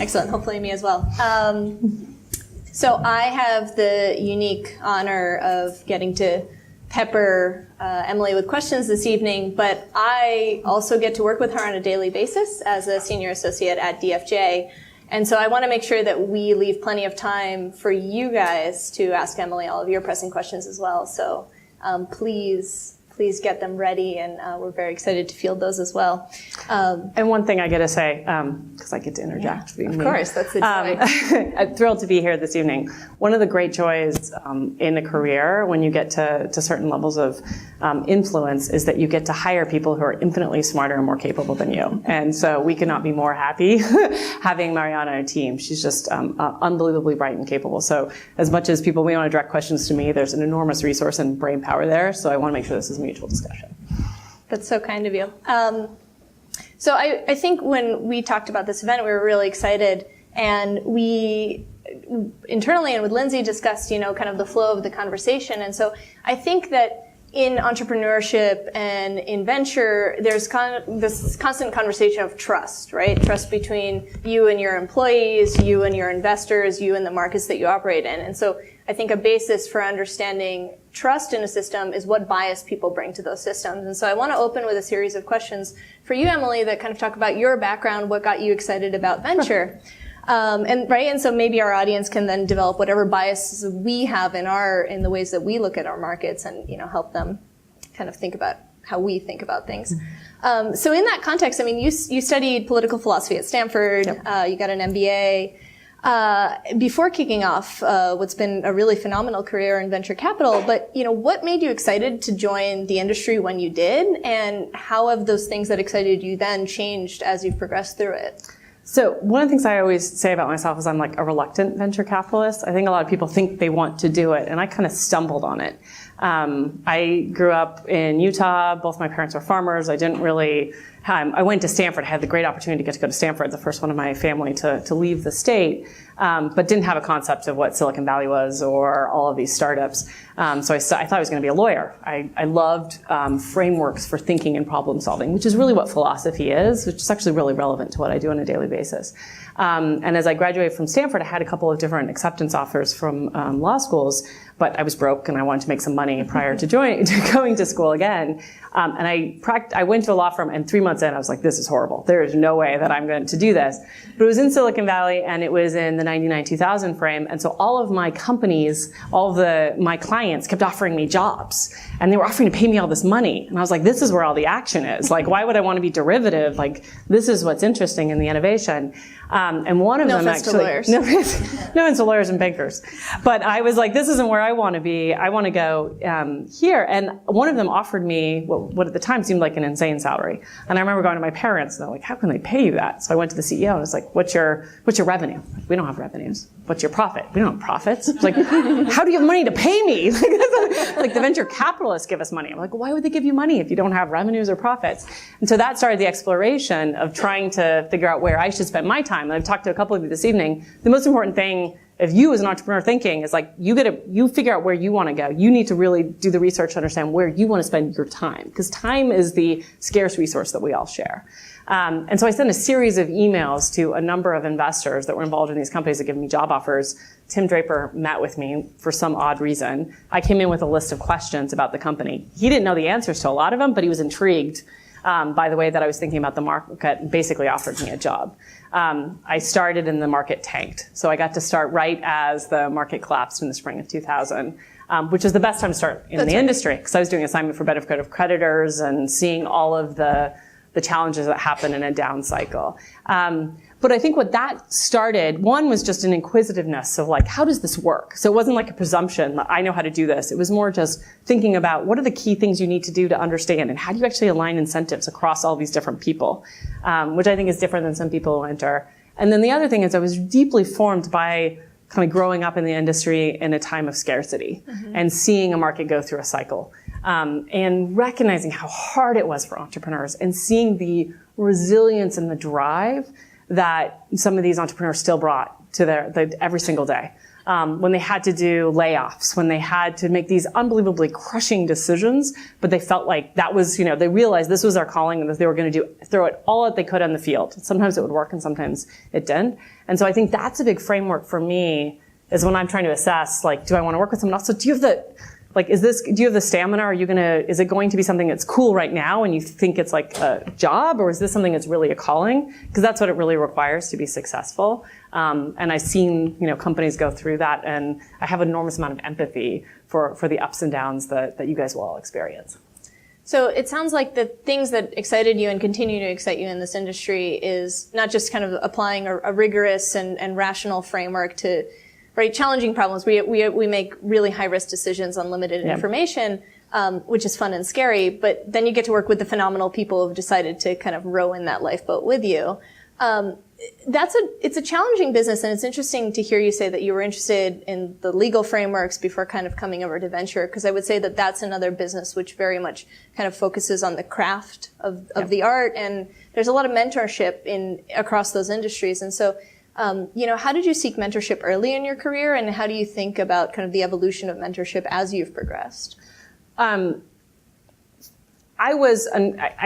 Excellent. Hopefully me as well. So I have the unique honor of getting to pepper Emily with questions this evening, but I also get to work with her on a daily basis as a senior associate at DFJ. And so I want to make sure that we leave plenty of time for you guys to ask Emily all of your pressing questions as well. So please get them ready, and we're very excited to field those as well. And one thing I get to say, because I get to interject. Yeah, of course, that's the joy. I'm thrilled to be here this evening. One of the great joys in a career when you get to certain levels of influence is that you get to hire people who are infinitely smarter and more capable than you. And so we could not be more happy having Maryanna on our team. She's just unbelievably bright and capable. So as much as people may want to direct questions to me, there's an enormous resource and brain power there. So I want to make sure this is mutual discussion. That's so kind of you. So I think when we talked about this event, we were really excited, and we internally and with Lindsay discussed, kind of the flow of the conversation. And so I think that in entrepreneurship and in venture, there's this constant conversation of trust, right? Trust between you and your employees, you and your investors, you and the markets that you operate in. And so I think a basis for understanding trust in a system is what bias people bring to those systems. And so I want to open with a series of questions for you, Emily, that kind of talk about your background, what got you excited about venture. And so maybe our audience can then develop whatever biases we have in the ways that we look at our markets, and help them kind of think about how we think about things. So in that context, I mean, you studied political philosophy at Stanford. Yep. You got an MBA. Before kicking off what's been a really phenomenal career in venture capital, but what made you excited to join the industry when you did, and how have those things that excited you then changed as you've progressed through it? So one of the things I always say about myself is I'm like a reluctant venture capitalist. I think a lot of people think they want to do it, and I kind of stumbled on it. I grew up in Utah. Both my parents were farmers. I went to Stanford. I had the great opportunity to get to go to Stanford, the first one in my family to leave the state, but didn't have a concept of what Silicon Valley was or all of these startups. So I thought I was going to be a lawyer. I loved frameworks for thinking and problem solving, which is really what philosophy is, which is actually really relevant to what I do on a daily basis. And as I graduated from Stanford, I had a couple of different acceptance offers from law schools, but I was broke and I wanted to make some money prior to going to school again. And I went to a law firm, and 3 months in, I was like, this is horrible. There is no way that I'm going to do this. But it was in Silicon Valley, and it was in the 99, 2000 frame. And so all of my companies, my clients kept offering me jobs, and they were offering to pay me all this money. And I was like, this is where all the action is. Like, why would I want to be derivative? Like, this is what's interesting in the innovation. And one of them actually, no offense to lawyers and bankers. But I was like, this isn't where I want to be. I want to go here. And one of them offered me what at the time seemed like an insane salary. And I remember going to my parents, and they're like, how can they pay you that? So I went to the CEO, and I was like, what's your revenue? Like, we don't have revenues. What's your profit? We don't have profits. It's like, how do you have money to pay me? Like the venture capitalists give us money. I'm like, well, why would they give you money if you don't have revenues or profits? And so that started the exploration of trying to figure out where I should spend my time. And I've talked to a couple of you this evening. The most important thing, if you as an entrepreneur thinking, is like, you figure out where you want to go. You need to really do the research to understand where you want to spend your time, because time is the scarce resource that we all share. And so I sent a series of emails to a number of investors that were involved in these companies that give me job offers. Tim Draper met with me for some odd reason. I came in with a list of questions about the company. He didn't know the answers to a lot of them, but he was intrigued by the way that I was thinking about the market, and basically offered me a job. I started and the market tanked. So I got to start right as the market collapsed in the spring of 2000, which was the best time to start in the industry, because I was doing assignment for benefit of creditors and seeing all of the challenges that happen in a down cycle. But I think what that started, one was just an inquisitiveness of like, how does this work? So it wasn't like a presumption that I know how to do this. It was more just thinking about what are the key things you need to do to understand, and how do you actually align incentives across all these different people, which I think is different than some people who enter. And then the other thing is I was deeply formed by kind of growing up in the industry in a time of scarcity, and seeing a market go through a cycle. And recognizing how hard it was for entrepreneurs, and seeing the resilience and the drive that some of these entrepreneurs still brought to every single day. when they had to do layoffs, when they had to make these unbelievably crushing decisions, but they felt like that was, they realized this was their calling and that they were going to throw it all that they could on the field. Sometimes it would work and sometimes it didn't. And so I think that's a big framework for me, is when I'm trying to assess, like, do I want to work with someone else? So do you have do you have the stamina? Is it going to be something that's cool right now and you think it's like a job, or is this something that's really a calling? Because that's what it really requires to be successful. And I've seen, companies go through that, and I have an enormous amount of empathy for the ups and downs that you guys will all experience. So it sounds like the things that excited you and continue to excite you in this industry is not just kind of applying a rigorous and rational framework to challenging problems. We make really high risk decisions on limited information, which is fun and scary, but then you get to work with the phenomenal people who've decided to kind of row in that lifeboat with you. It's a challenging business, and it's interesting to hear you say that you were interested in the legal frameworks before kind of coming over to venture, because I would say that that's another business which very much kind of focuses on the craft of the art, and there's a lot of mentorship across those industries. And so how did you seek mentorship early in your career, and how do you think about kind of the evolution of mentorship as you've progressed? I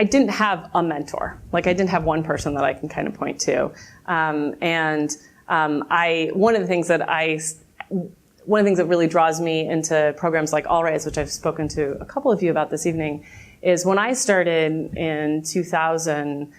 didn't have a mentor. Like, I didn't have one person that I can kind of point to. One of the things that really draws me into programs like All Raise, which I've spoken to a couple of you about this evening, is when I started in 2000,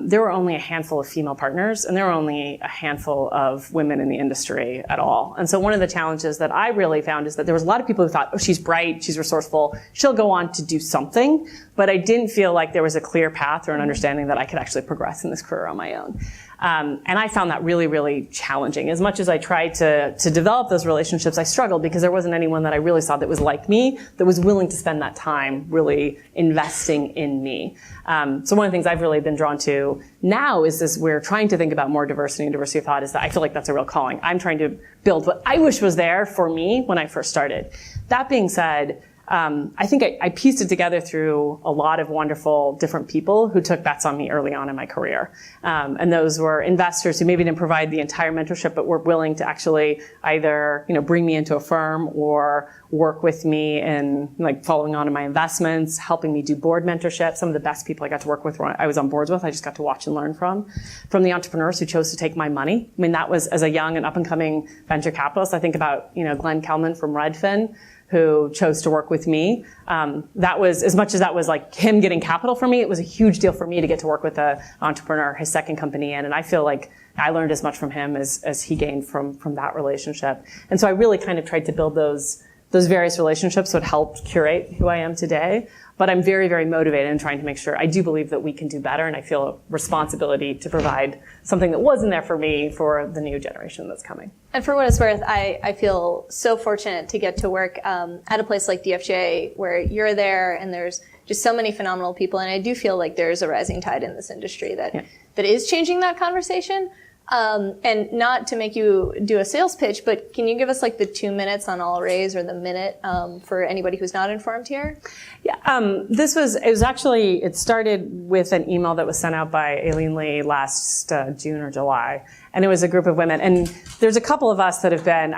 there were only a handful of female partners, and there were only a handful of women in the industry at all. And so one of the challenges that I really found is that there was a lot of people who thought, oh, she's bright, she's resourceful, she'll go on to do something. But I didn't feel like there was a clear path or an understanding that I could actually progress in this career on my own. And I found that really, really challenging. As much as I tried to develop those relationships, I struggled because there wasn't anyone that I really saw that was like me, that was willing to spend that time really investing in me. So one of the things I've really been drawn to now is this, we're trying to think about more diversity and diversity of thought, is that I feel like that's a real calling. I'm trying to build what I wish was there for me when I first started. That being said, I think I pieced it together through a lot of wonderful different people who took bets on me early on in my career. And those were investors who maybe didn't provide the entire mentorship, but were willing to actually either, bring me into a firm or work with me in like following on in my investments, helping me do board mentorship. Some of the best people I got to work with, I was on boards with, I just got to watch and learn from the entrepreneurs who chose to take my money. I mean, that was, as a young and up and coming venture capitalist, I think about, Glenn Kelman from Redfin, who chose to work with me. That was, as much as that was like him getting capital for me, it was a huge deal for me to get to work with an entrepreneur, his second company in. And I feel like I learned as much from him as he gained from that relationship. And so I really kind of tried to build those various relationships that helped curate who I am today. But I'm very, very motivated in trying to make sure, I do believe that we can do better, and I feel a responsibility to provide something that wasn't there for me for the new generation that's coming. And for what it's worth, I feel so fortunate to get to work at a place like DFJ, where you're there and there's just so many phenomenal people. And I do feel like there's a rising tide in this industry that is changing that conversation. And not to make you do a sales pitch, but can you give us like the 2 minutes on All Raise, or the minute for anybody who's not informed here? Yeah, it started with an email that was sent out by Aileen Lee last June or July. And it was a group of women. And there's a couple of us that have been,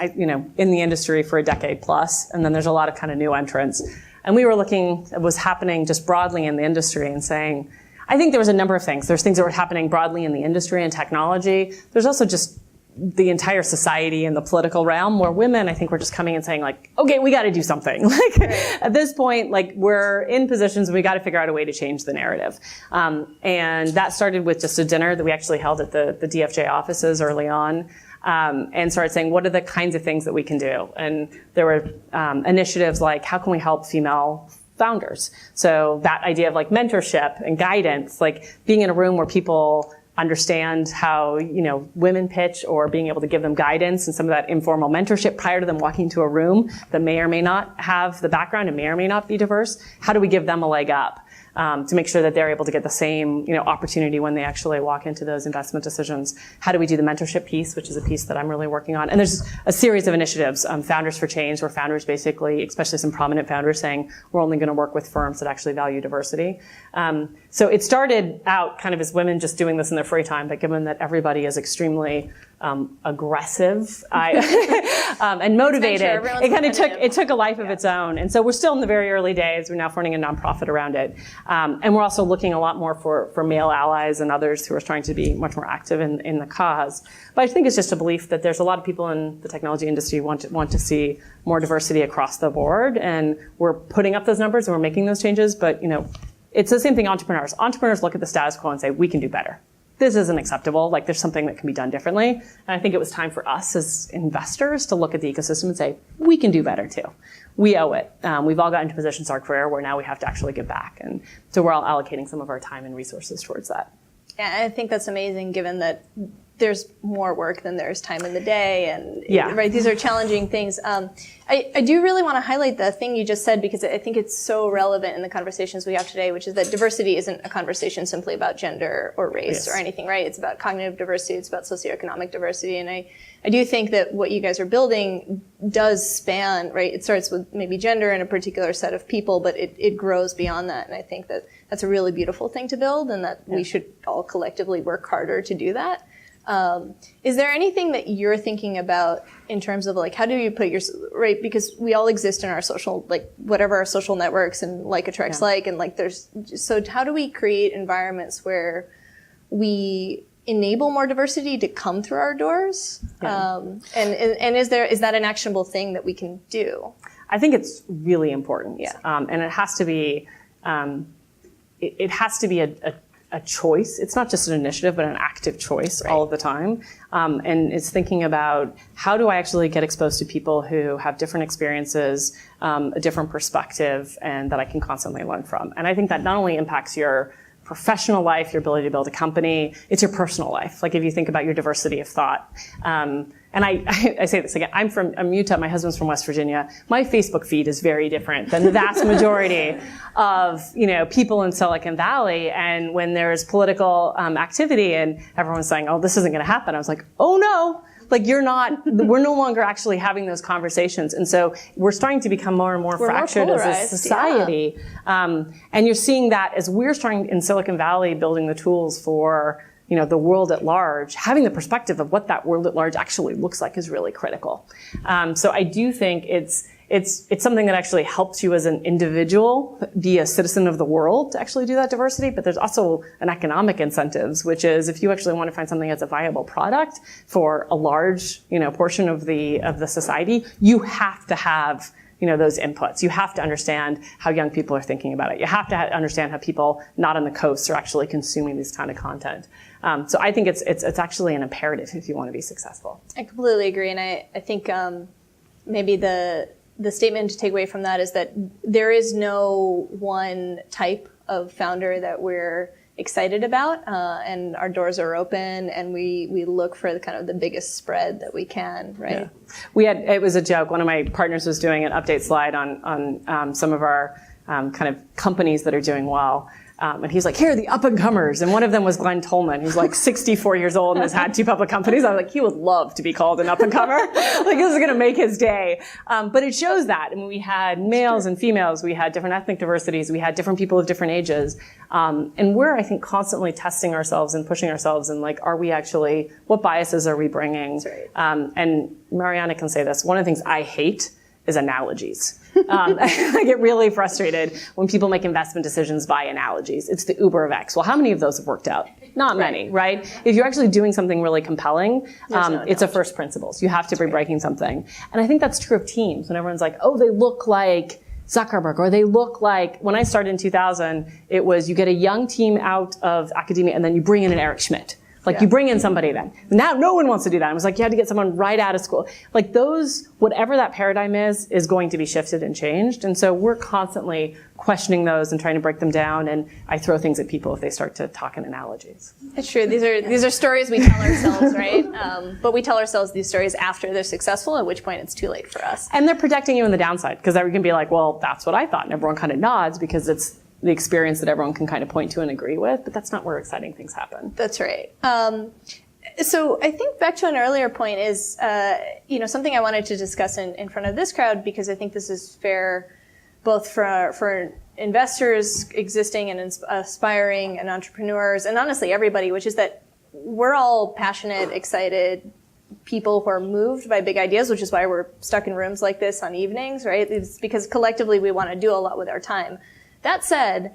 in the industry for a decade plus. And then there's a lot of kind of new entrants. And we were looking at what's happening just broadly in the industry and saying, I think there was a number of things. There's things that were happening broadly in the industry and technology. There's also just the entire society and the political realm where women, I think, were just coming and saying like, okay, we got to do something. At this point, we're in positions and we got to figure out a way to change the narrative. And that started with just a dinner that we actually held at the DFJ offices early on. And started saying, what are the kinds of things that we can do? And there were initiatives like, how can we help female founders? So that idea of like mentorship and guidance, like being in a room where people understand how, women pitch, or being able to give them guidance and some of that informal mentorship prior to them walking into a room that may or may not have the background and may or may not be diverse. How do we give them a leg up? To make sure that they're able to get the same, opportunity when they actually walk into those investment decisions. How do we do the mentorship piece, which is a piece that I'm really working on? And there's a series of initiatives, Founders for Change, where founders basically, especially some prominent founders, saying we're only going to work with firms that actually value diversity. So it started out kind of as women just doing this in their free time, but given that everybody is extremely aggressive and motivated. It kind of took a life of its own. And so we're still in the very early days. We're now funding a nonprofit around it. And we're also looking a lot more for male allies and others who are trying to be much more active in the cause. But I think it's just a belief that there's a lot of people in the technology industry want to see more diversity across the board. And we're putting up those numbers and we're making those changes. But, it's the same thing entrepreneurs. Entrepreneurs look at the status quo and say, we can do better. This isn't acceptable. Like, there's something that can be done differently. And I think it was time for us as investors to look at the ecosystem and say, we can do better too. We owe it. We've all gotten to positions in our career where now we have to actually give back. And so we're all allocating some of our time and resources towards that. Yeah, I think that's amazing given that there's more work than there's time in the day. And right, these are challenging things. I do really want to highlight the thing you just said because I think it's so relevant in the conversations we have today, which is that diversity isn't a conversation simply about gender or race or anything, right? It's about cognitive diversity. It's about socioeconomic diversity. And I do think that what you guys are building does span, right? It starts with maybe gender and a particular set of people, but it grows beyond that. And I think that that's a really beautiful thing to build and that we should all collectively work harder to do that. Is there anything that you're thinking about in terms of like, how do you put your, right? Because we all exist in our social, like whatever our social networks and like attracts like, and like so how do we create environments where we enable more diversity to come through our doors? And is that an actionable thing that we can do? I think it's really important. And it has to be, a choice. It's not just an initiative, but an active choice all of the time. And it's thinking about how do I actually get exposed to people who have different experiences, a different perspective, and that I can constantly learn from. And I think that not only impacts your professional life, your ability to build a company, it's your personal life. Like if you think about your diversity of thought. And I say this again, I'm Utah, my husband's from West Virginia. My Facebook feed is very different than the vast majority of, people in Silicon Valley. And when there's political activity and everyone's saying, oh, this isn't going to happen, I was like, oh no. Like we're no longer actually having those conversations. And so we're starting to become more and more fractured as a society. And you're seeing that as we're starting in Silicon Valley building the tools for, the world at large, having the perspective of what that world at large actually looks like is really critical. So I do think it's something that actually helps you as an individual be a citizen of the world to actually do that diversity. But there's also an economic incentives, which is if you actually want to find something that's a viable product for a large, portion of the society, you have to have, those inputs. You have to understand how young people are thinking about it. You have to understand how people not on the coast are actually consuming this kind of content. So I think it's actually an imperative if you want to be successful. I completely agree. And I think maybe the statement to take away from that is that there is no one type of founder that we're excited about, and our doors are open, and we look for the biggest spread that we can, right? Yeah. It was a joke. One of my partners was doing an update slide on some of our kind of companies that are doing well. And he's like, here are the up-and-comers. And one of them was Glenn Tolman, who's like 64 years old and has had 2 public companies. I was like, he would love to be called an up-and-comer. Like, this is going to make his day. But it shows that. I mean, we had males and females. We had different ethnic diversities. We had different people of different ages. And we're, I think, constantly testing ourselves and pushing ourselves. And like, are we actually, what biases are we bringing? That's right. And Maryanna can say this. One of the things I hate is analogies. I get really frustrated when people make investment decisions by analogies. It's the Uber of X. Well, how many of those have worked out? Not many, right? If you're actually doing something really compelling, it's a first principles. You have to be breaking something. And I think that's true of teams. When everyone's like, oh, they look like Zuckerberg, or they look like, when I started in 2000, it was you get a young team out of academia and then you bring in an Eric Schmidt. Like you bring in somebody then. Now no one wants to do that. It was like you had to get someone right out of school. Like those, whatever that paradigm is going to be shifted and changed. And so we're constantly questioning those and trying to break them down. And I throw things at people if they start to talk in analogies. It's true. These are stories we tell ourselves, right? But we tell ourselves these stories after they're successful, at which point it's too late for us. And they're protecting you on the downside because they can be like, well, that's what I thought. And everyone kind of nods because it's the experience that everyone can kind of point to and agree with, but that's not where exciting things happen. That's right. So I think back to an earlier point is, something I wanted to discuss in front of this crowd, because I think this is fair both for investors existing and aspiring and entrepreneurs and honestly everybody, which is that we're all passionate, excited people who are moved by big ideas, which is why we're stuck in rooms like this on evenings, right? It's because collectively we want to do a lot with our time. That said,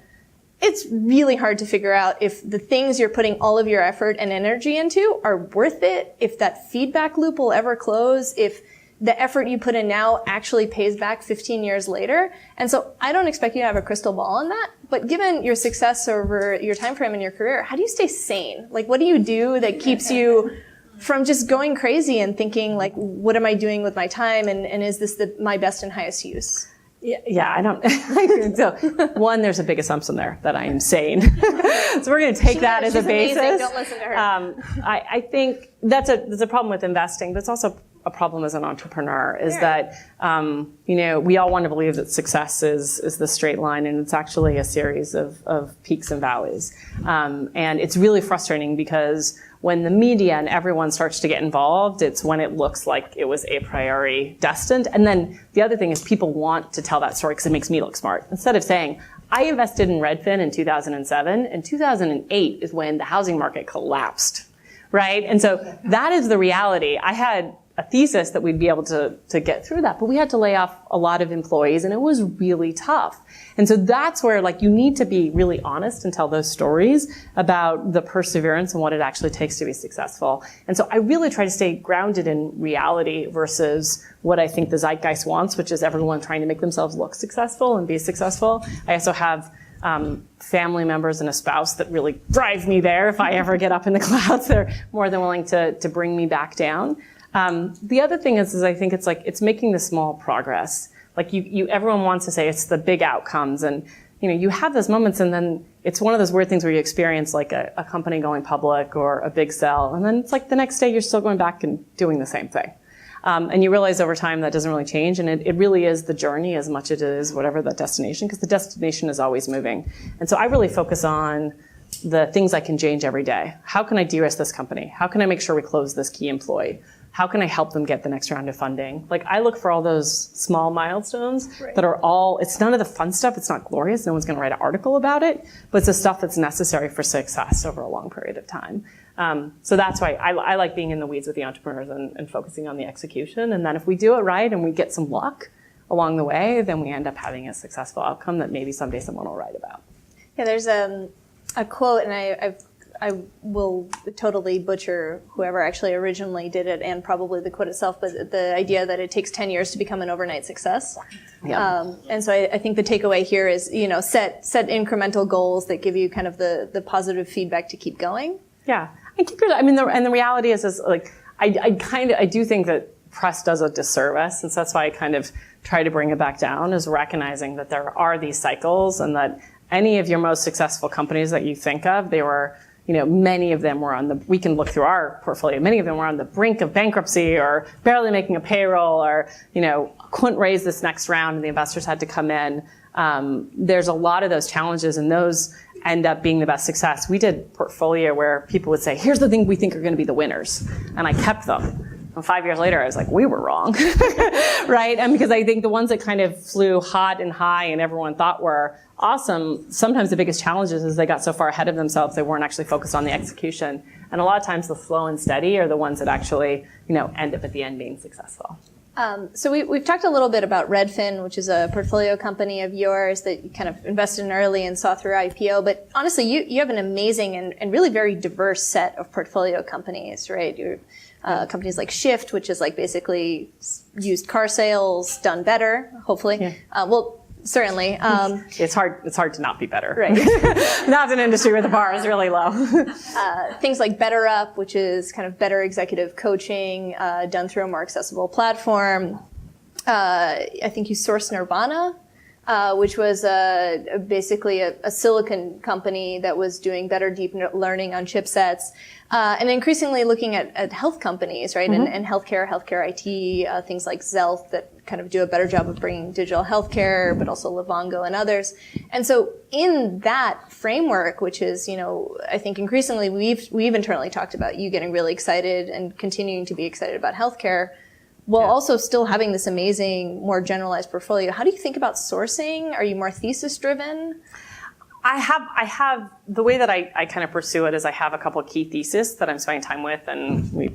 it's really hard to figure out if the things you're putting all of your effort and energy into are worth it, if that feedback loop will ever close, if the effort you put in now actually pays back 15 years later. And so I don't expect you to have a crystal ball on that, but given your success over your time frame in your career, how do you stay sane? Like, what do you do that keeps you from just going crazy and thinking, like, what am I doing with my time, and is this my best and highest use? Yeah, I don't. So, one, there's a big assumption there that I am sane. So we're going to take that as a basis. Amazing. Don't listen to her. I think that's a problem with investing, but it's also a problem as an entrepreneur is that, we all want to believe that success is the straight line, and it's actually a series of peaks and valleys. And it's really frustrating because when the media and everyone starts to get involved, it's when it looks like it was a priori destined. And then the other thing is people want to tell that story because it makes me look smart. Instead of saying, I invested in Redfin in 2007, and 2008 is when the housing market collapsed, right? And so that is the reality. I had a thesis that we'd be able to get through that, but we had to lay off a lot of employees, and it was really tough. And so that's where, like, you need to be really honest and tell those stories about the perseverance and what it actually takes to be successful. And so I really try to stay grounded in reality versus what I think the zeitgeist wants, which is everyone trying to make themselves look successful and be successful. I also have family members and a spouse that really drive me there. If I ever get up in the clouds, they're more than willing to bring me back down. The other thing is I think it's making the small progress. Like everyone wants to say it's the big outcomes, and you have those moments, and then it's one of those weird things where you experience like a company going public or a big sell, and then it's like the next day you're still going back and doing the same thing. And you realize over time that doesn't really change, and it really is the journey as much as it is whatever the destination, because the destination is always moving. And so I really focus on the things I can change every day. How can I de-risk this company? How can I make sure we close this key employee? How can I help them get the next round of funding? Like, I look for all those small milestones that are it's none of the fun stuff. It's not glorious. No one's going to write an article about it, but it's the stuff that's necessary for success over a long period of time. So that's why I like being in the weeds with the entrepreneurs and focusing on the execution. And then if we do it right and we get some luck along the way, then we end up having a successful outcome that maybe someday someone will write about. Yeah, there's a quote, and I will totally butcher whoever actually originally did it and probably the quote itself, but the idea that it takes 10 years to become an overnight success. Yeah. And so I think the takeaway here is, set incremental goals that give you kind of the positive feedback to keep going. Yeah. And the reality is like, I do think that press does a disservice, and so that's why I kind of try to bring it back down, is recognizing that there are these cycles, and that any of your most successful companies that you think of, they were, many of them were we can look through our portfolio, many of them were on the brink of bankruptcy or barely making a payroll, or, couldn't raise this next round and the investors had to come in. There's a lot of those challenges, and those end up being the best success. We did portfolio where people would say, here's the thing we think are going to be the winners. And I kept them. And 5 years later, I was like, we were wrong, right? And because I think the ones that kind of flew hot and high and everyone thought were awesome, sometimes the biggest challenges is they got so far ahead of themselves, they weren't actually focused on the execution. And a lot of times the slow and steady are the ones that actually, end up at the end being successful. So we've talked a little bit about Redfin, which is a portfolio company of yours that you kind of invested in early and saw through IPO. But honestly, you have an amazing and really very diverse set of portfolio companies, right? You're companies like Shift, which is like basically used car sales done better, hopefully. Yeah. Certainly. It's hard to not be better. Right. That's an industry where the bar is really low. Things like BetterUp, which is kind of better executive coaching done through a more accessible platform. I think you sourced Nirvana, which was basically a silicon company that was doing better deep learning on chipsets. And increasingly looking at health companies, right? Mm-hmm. And healthcare IT, things like Zelf that kind of do a better job of bringing digital healthcare, but also Livongo and others. And so in that framework, which is, I think increasingly we've internally talked about you getting really excited and continuing to be excited about healthcare, while also still having this amazing, more generalized portfolio. How do you think about sourcing? Are you more thesis driven? I have the way that I kind of pursue it is I have a couple of key theses that I'm spending time with, and we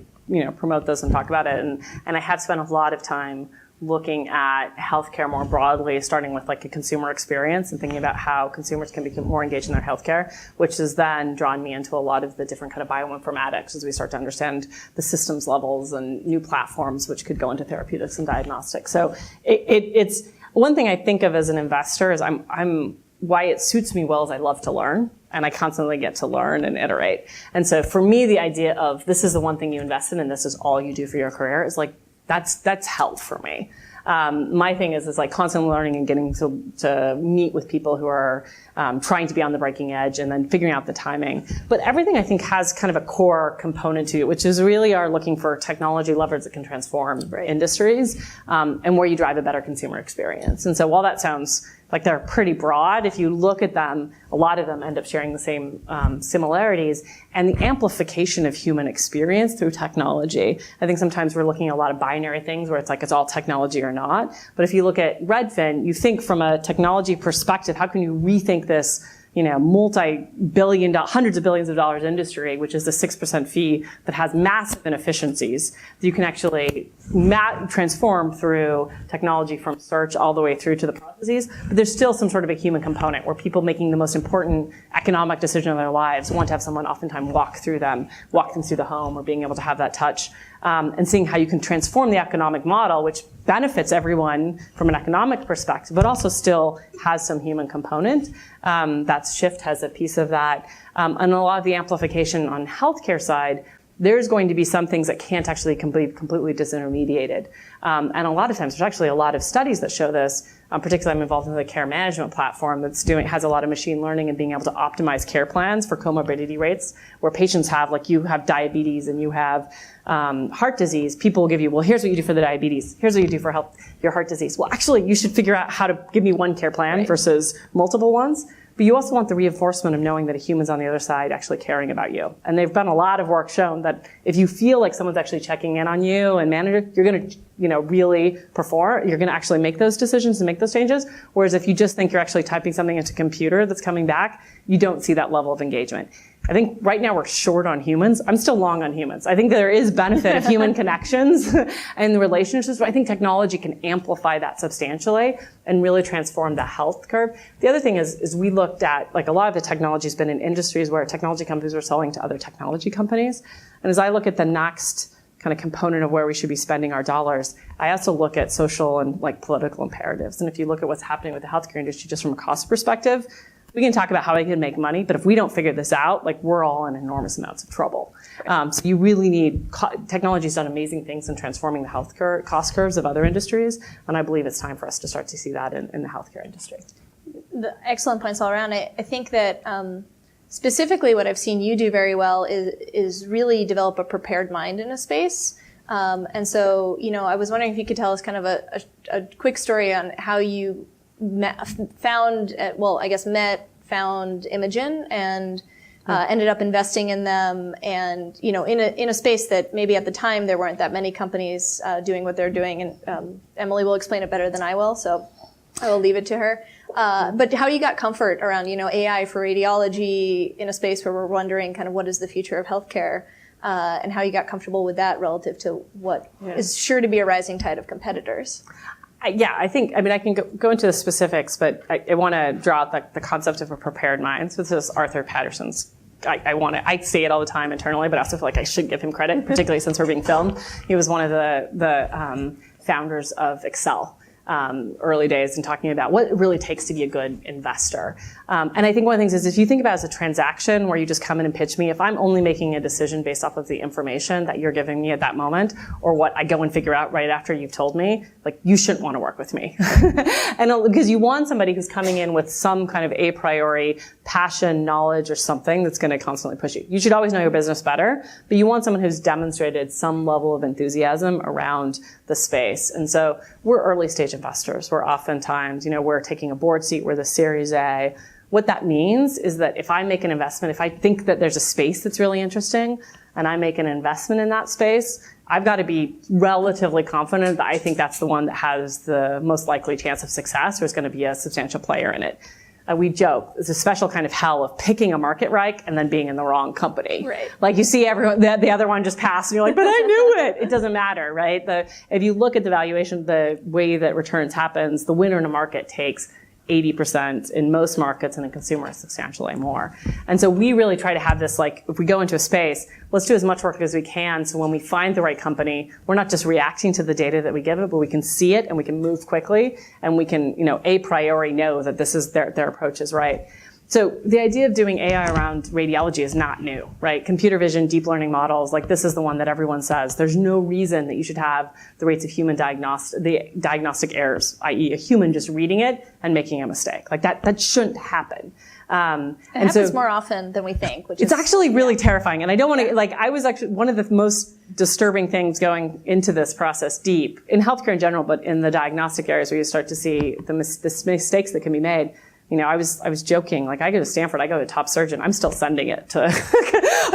promote this and talk about it. And I have spent a lot of time looking at healthcare more broadly, starting with like a consumer experience and thinking about how consumers can become more engaged in their healthcare, which has then drawn me into a lot of the different kind of bioinformatics as we start to understand the systems levels and new platforms which could go into therapeutics and diagnostics. So it's one thing I think of as an investor is why it suits me well is I love to learn, and I constantly get to learn and iterate. And so for me, the idea of this is the one thing you invest in and this is all you do for your career is like, that's health for me. My thing is like constantly learning and getting to meet with people who are trying to be on the breaking edge and then figuring out the timing. But everything I think has kind of a core component to it, which is really are looking for technology levers that can transform industries and where you drive a better consumer experience. And so while that sounds like they're pretty broad, if you look at them, a lot of them end up sharing the same similarities. And the amplification of human experience through technology. I think sometimes we're looking at a lot of binary things where it's like it's all technology or not. But if you look at Redfin, you think from a technology perspective, how can you rethink this multi-billion, hundreds of billions of dollars industry, which is the 6% fee that has massive inefficiencies that you can actually transform through technology from search all the way through to the processes. But there's still some sort of a human component where people making the most important economic decision of their lives want to have someone oftentimes walk through the home or being able to have that touch. And seeing how you can transform the economic model, which benefits everyone from an economic perspective, but also still has some human component. That Shift has a piece of that. And a lot of the amplification on healthcare side, there's going to be some things that can't actually be completely disintermediated. And a lot of times, there's actually a lot of studies that show this. Particularly, I'm involved in the care management platform has a lot of machine learning and being able to optimize care plans for comorbidity rates, where patients have, like you have diabetes and you have heart disease. People will give you, well, here's what you do for the diabetes. Here's what you do for your heart disease. Well, actually, you should figure out how to give me one care plan versus multiple ones. But you also want the reinforcement of knowing that a human's on the other side actually caring about you. And they've done a lot of work shown that if you feel like someone's actually checking in on you and manager, you're going to, really perform. You're going to actually make those decisions and make those changes. Whereas if you just think you're actually typing something into a computer that's coming back, you don't see that level of engagement. I think right now we're short on humans. I'm still long on humans. I think there is benefit of human connections and the relationships, but I think technology can amplify that substantially and really transform the health curve. The other thing is we looked at, like a lot of the technology has been in industries where technology companies are selling to other technology companies. And as I look at the next kind of component of where we should be spending our dollars, I also look at social and like political imperatives. And if you look at what's happening with the healthcare industry just from a cost perspective, we can talk about how we can make money, but if we don't figure this out, like we're all in enormous amounts of trouble. So you really need, technology's done amazing things in transforming the healthcare cost curves of other industries, and I believe it's time for us to start to see that in the healthcare industry. Excellent points all around. I think that specifically what I've seen you do very well is really develop a prepared mind in a space. And so, I was wondering if you could tell us kind of a quick story on how you found Imogen and ended up investing in them, and in a space that maybe at the time there weren't that many companies doing what they're doing, and Emily will explain it better than I will, so I will leave it to her. But how you got comfort around AI for radiology in a space where we're wondering kind of what is the future of healthcare, and how you got comfortable with that relative to what is sure to be a rising tide of competitors. I can go into the specifics, but I want to draw out the concept of a prepared mind. So this is Arthur Patterson's. I say it all the time internally, but I also feel like I should give him credit, particularly since we're being filmed. He was one of the founders of Excel. Early days and talking about what it really takes to be a good investor. And I think one of the things is if you think about it as a transaction where you just come in and pitch me, if I'm only making a decision based off of the information that you're giving me at that moment or what I go and figure out right after you've told me, like you shouldn't want to work with me. And because you want somebody who's coming in with some kind of a priori passion, knowledge, or something that's going to constantly push you. You should always know your business better, but you want someone who's demonstrated some level of enthusiasm around the space. And so we're early stage investors. We're oftentimes, we're taking a board seat. We're the Series A. What that means is that if I make an investment, if I think that there's a space that's really interesting and I make an investment in that space, I've got to be relatively confident that I think that's the one that has the most likely chance of success or is going to be a substantial player in it. we joke, it's a special kind of hell of picking a market right and then being in the wrong company. Right. Like you see everyone, the other one just passed and you're like, but I knew it. It doesn't matter, right? If you look at the valuation, the way that returns happens, the winner in a market takes 80% in most markets, and in consumer substantially more. And so we really try to have this, like, if we go into a space, let's do as much work as we can, so when we find the right company, we're not just reacting to the data that we give it, but we can see it and we can move quickly, and we can, a priori know that this is their approach is right. So the idea of doing AI around radiology is not new, right? Computer vision, deep learning models, like this is the one that everyone says. There's no reason that you should have the rates of human diagnostic errors, i.e. a human just reading it and making a mistake. Like that shouldn't happen. It happens more often than we think, which is... It's actually really terrifying. And I don't want to, I was actually, one of the most disturbing things going into this process deep, in healthcare in general, but in the diagnostic areas where you start to see the mistakes that can be made. I was joking, like I go to Stanford, I go to a top surgeon, I'm still sending it to a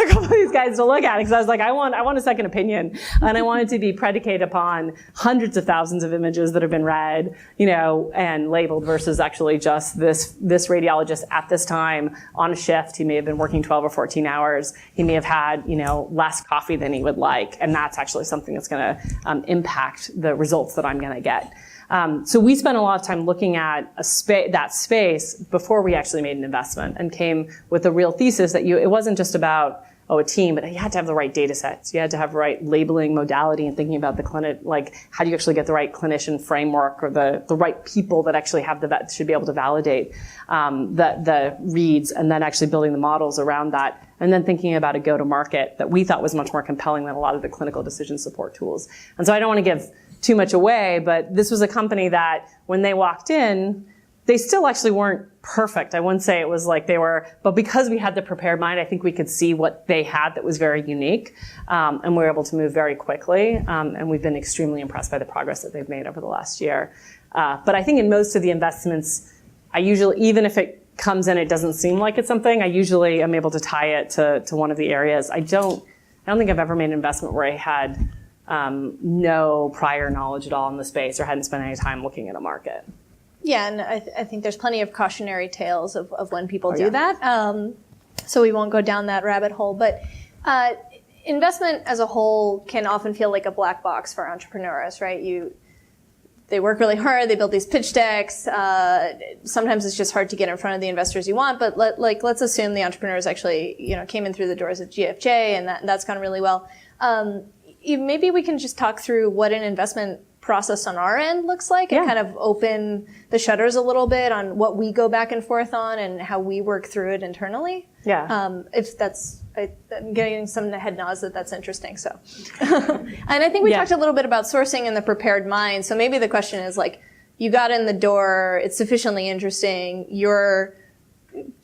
couple of these guys to look at it, because I was like, I want a second opinion, and I want it to be predicated upon hundreds of thousands of images that have been read, and labeled, versus actually just this radiologist at this time on a shift. He may have been working 12 or 14 hours. He may have had, less coffee than he would like, and that's actually something that's going to impact the results that I'm going to get. So we spent a lot of time looking at that space before we actually made an investment, and came with a real thesis that it wasn't just about, a team, but you had to have the right data sets. You had to have the right labeling modality and thinking about the clinic, like how do you actually get the right clinician framework, or the right people that actually have should be able to validate the reads, and then actually building the models around that. And then thinking about a go-to-market that we thought was much more compelling than a lot of the clinical decision support tools. And so I don't want to give too much away, but this was a company that when they walked in, they still actually weren't perfect. I wouldn't say it was like they were, but because we had the prepared mind, I think we could see what they had that was very unique, and we were able to move very quickly. And we've been extremely impressed by the progress that they've made over the last year. But I think in most of the investments, I usually, even if it comes in, it doesn't seem like it's something, I usually am able to tie it to one of the areas. I don't think I've ever made an investment where I had no prior knowledge at all in the space, or hadn't spent any time looking at a market. Yeah, and I think there's plenty of cautionary tales of when people do that. So we won't go down that rabbit hole. But investment as a whole can often feel like a black box for entrepreneurs, right? They work really hard, they build these pitch decks. Sometimes it's just hard to get in front of the investors you want, but let's assume the entrepreneurs actually came in through the doors at DFJ, and that's gone really well. Maybe we can just talk through what an investment process on our end looks like, and kind of open the shutters a little bit on what we go back and forth on and how we work through it internally. Yeah. If that's, I'm getting some head nods that's interesting. So, and I think we talked a little bit about sourcing and the prepared mind. So maybe the question is you got in the door, it's sufficiently interesting, you're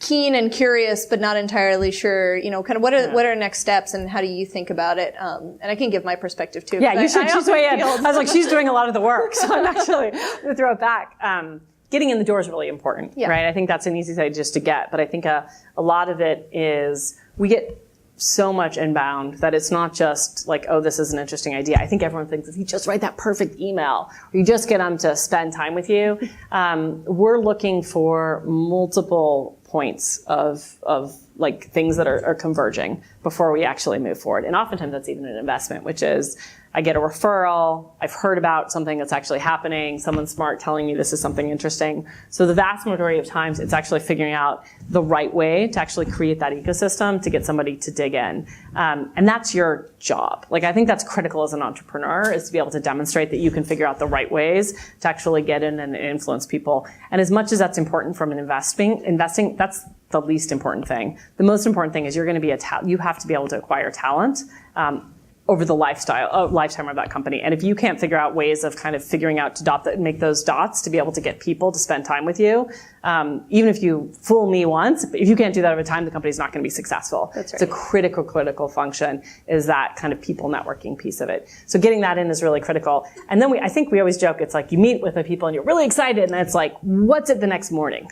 keen and curious, but not entirely sure, kind of what are next steps, and how do you think about it? And I can give my perspective too. Yeah, you should just weigh in. I was like, she's doing a lot of the work, so I'm actually going to throw it back. Getting in the door is really important, right? I think that's an easy thing just to get, but I think a lot of it is we get so much inbound that it's not just like, oh, this is an interesting idea. I think everyone thinks if you just write that perfect email, or you just get them to spend time with you. We're looking for multiple points of like things that are converging before we actually move forward. And oftentimes that's even an investment, which is I get a referral, I've heard about something that's actually happening, someone smart telling me this is something interesting. So the vast majority of times it's actually figuring out the right way to actually create that ecosystem to get somebody to dig in. And that's your job. Like I think that's critical as an entrepreneur, is to be able to demonstrate that you can figure out the right ways to actually get in and influence people. And as much as that's important from an investing, that's the least important thing. The most important thing is you're going to be you have to be able to acquire talent over the lifetime of that company. And if you can't figure out ways of kind of figuring out to make those dots to be able to get people to spend time with you, even if you fool me once, if you can't do that over time, the company's not going to be successful. That's right. It's a critical function, is that kind of people networking piece of it. So getting that in is really critical. And then I think we always joke, it's like you meet with the people and you're really excited, and it's like, what's it the next morning?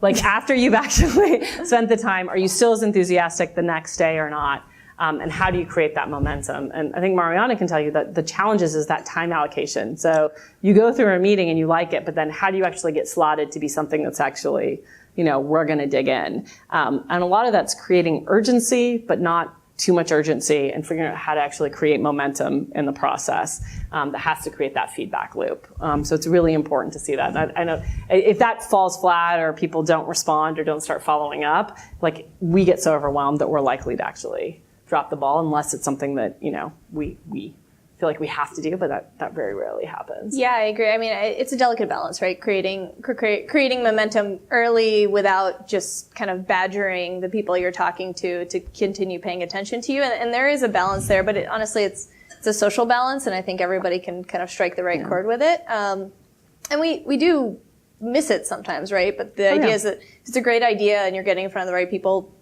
Like after you've actually spent the time, are you still as enthusiastic the next day or not? And how do you create that momentum? And I think Maryanna can tell you that the challenge is that time allocation. So you go through a meeting and you like it, but then how do you actually get slotted to be something that's actually we're going to dig in. And a lot of that's creating urgency, but not too much urgency, and figuring out how to actually create momentum in the process that has to create that feedback loop. So it's really important to see that. And I know if that falls flat or people don't respond or don't start following up, like we get so overwhelmed that we're likely to actually drop the ball unless it's something that, we feel like we have to do, but that very rarely happens. Yeah, I agree. I mean, it's a delicate balance, right? Creating momentum early without just kind of badgering the people you're talking to continue paying attention to you. And there is a balance there, but honestly, it's a social balance, and I think everybody can kind of strike the right chord with it. And we do miss it sometimes, right? But the idea is that if it's a great idea and you're getting in front of the right people,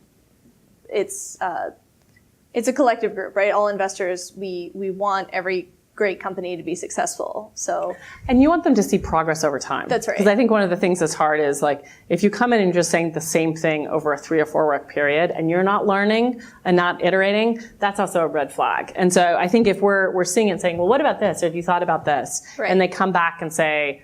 it's a collective group, right? All investors, we want every great company to be successful. So, and you want them to see progress over time. That's right. Because I think one of the things that's hard is like, if you come in and you're just saying the same thing over a 3 or 4 week period and you're not learning and not iterating, that's also a red flag. And so I think if we're seeing it and saying, well, what about this? Or have you thought about this? Right. And they come back and say,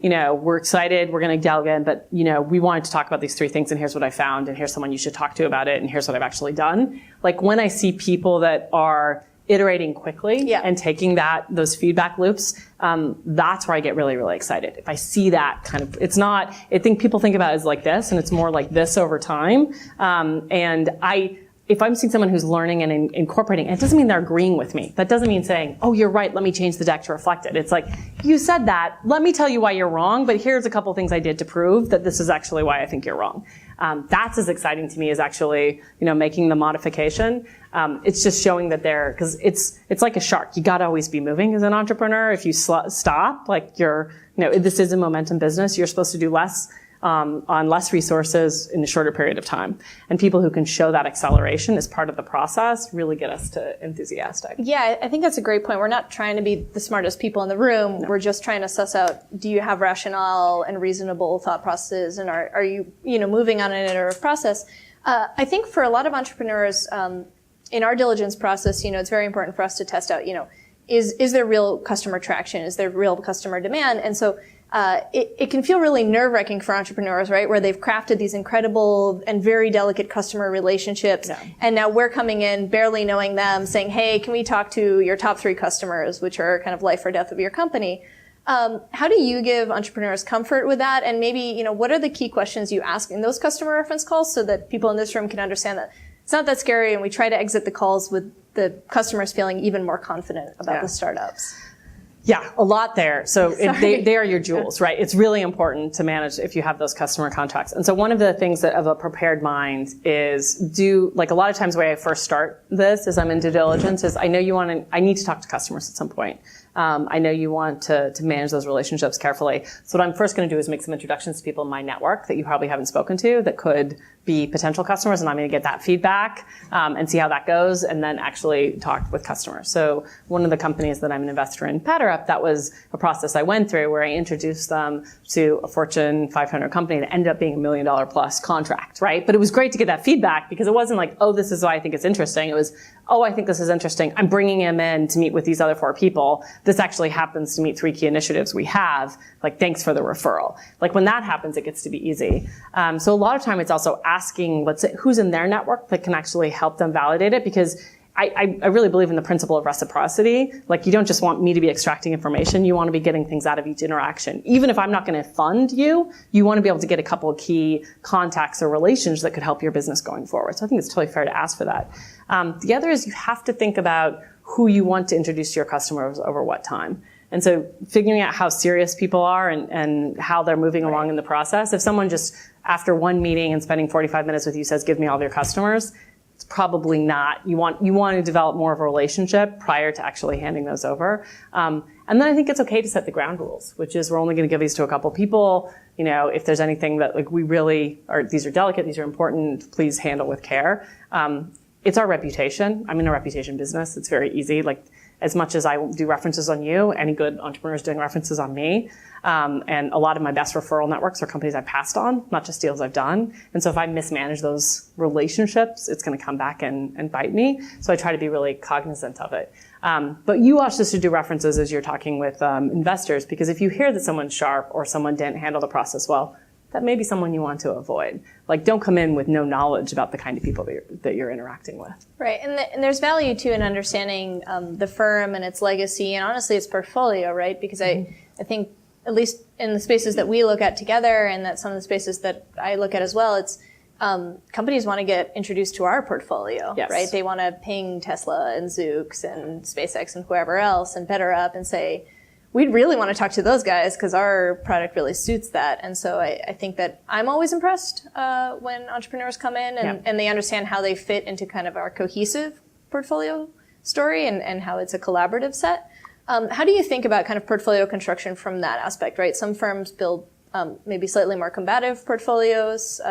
we're excited, we're going to delve in, but, we wanted to talk about these 3 things, and here's what I found, and here's someone you should talk to about it, and here's what I've actually done. Like when I see people that are iterating quickly and taking those feedback loops, that's where I get really, really excited. If I see that kind of, it's not, I think people think about it as like this, and it's more like this over time. If I'm seeing someone who's learning and incorporating, it doesn't mean they're agreeing with me. That doesn't mean saying, oh, you're right, let me change the deck to reflect it. It's like, you said that, let me tell you why you're wrong, but here's a couple things I did to prove that this is actually why I think you're wrong. That's as exciting to me as actually, making the modification. It's just showing that because it's like a shark. You gotta always be moving as an entrepreneur. If you stop, like this is a momentum business, you're supposed to do less, on less resources in a shorter period of time. And people who can show that acceleration as part of the process really get us to enthusiastic. Yeah, I think that's a great point. We're not trying to be the smartest people in the room. No. We're just trying to suss out, do you have rationale and reasonable thought processes, and are you, moving on an iterative process? I think for a lot of entrepreneurs, in our diligence process, it's very important for us to test out, is there real customer traction? Is there real customer demand? And so it can feel really nerve-wracking for entrepreneurs, right? Where they've crafted these incredible and very delicate customer relationships. Yeah. And now we're coming in barely knowing them, saying, hey, can we talk to your top 3 customers, which are kind of life or death of your company? How do you give entrepreneurs comfort with that? And maybe, what are the key questions you ask in those customer reference calls so that people in this room can understand that it's not that scary, and we try to exit the calls with the customers feeling even more confident about the startups? Yeah, a lot there. So they are your jewels, right? It's really important to manage if you have those customer contracts. And so one of the things that of a prepared mind is like a lot of times the way I first start this as I'm in due diligence is I need to talk to customers at some point. I know you want to manage those relationships carefully. So what I'm first going to do is make some introductions to people in my network that you probably haven't spoken to that could be potential customers, and I'm going to get that feedback and see how that goes, and then actually talk with customers. So one of the companies that I'm an investor in, PatterUp, that was a process I went through where I introduced them to a Fortune 500 company that ended up being $1 million plus contract, right? But it was great to get that feedback because it wasn't like, oh, this is why I think it's interesting. It was, oh, I think this is interesting. I'm bringing him in to meet with these other 4 people. This actually happens to meet 3 key initiatives we have. Like, thanks for the referral. Like, when that happens, it gets to be easy. So a lot of time it's also asking, let's say, who's in their network that can actually help them validate it, because I really believe in the principle of reciprocity. Like, you don't just want me to be extracting information. You want to be getting things out of each interaction. Even if I'm not going to fund you, you want to be able to get a couple of key contacts or relations that could help your business going forward. So I think it's totally fair to ask for that. The other is you have to think about who you want to introduce to your customers over what time. And so figuring out how serious people are and how they're moving along in the process. If someone just, after one meeting and spending 45 minutes with you, says, give me all of your customers, it's probably not. You want to develop more of a relationship prior to actually handing those over. And then I think it's okay to set the ground rules, which is we're only going to give these to a couple people. If there's anything that like we really are, these are delicate, these are important, please handle with care. It's our reputation. I'm in a reputation business. It's very easy. Like, as much as I do references on you, any good entrepreneur is doing references on me. And a lot of my best referral networks are companies I've passed on, not just deals I've done. And so if I mismanage those relationships, it's going to come back and bite me. So I try to be really cognizant of it. But you also should do references as you're talking with investors, because if you hear that someone's sharp or someone didn't handle the process well, that may be someone you want to avoid. Like, don't come in with no knowledge about the kind of people that you're interacting with. Right, and there's value too in understanding the firm and its legacy, and honestly its portfolio, right? Because I think, at least in the spaces that we look at together, and that some of the spaces that I look at as well, it's companies want to get introduced to our portfolio, yes. right? They want to ping Tesla and Zoox and SpaceX and whoever else and BetterUp and say, we'd really want to talk to those guys because our product really suits that. And so I think that I'm always impressed when entrepreneurs come in and they understand how they fit into kind of our cohesive portfolio story and how it's a collaborative set. How do you think about kind of portfolio construction from that aspect, right? Some firms build maybe slightly more combative portfolios.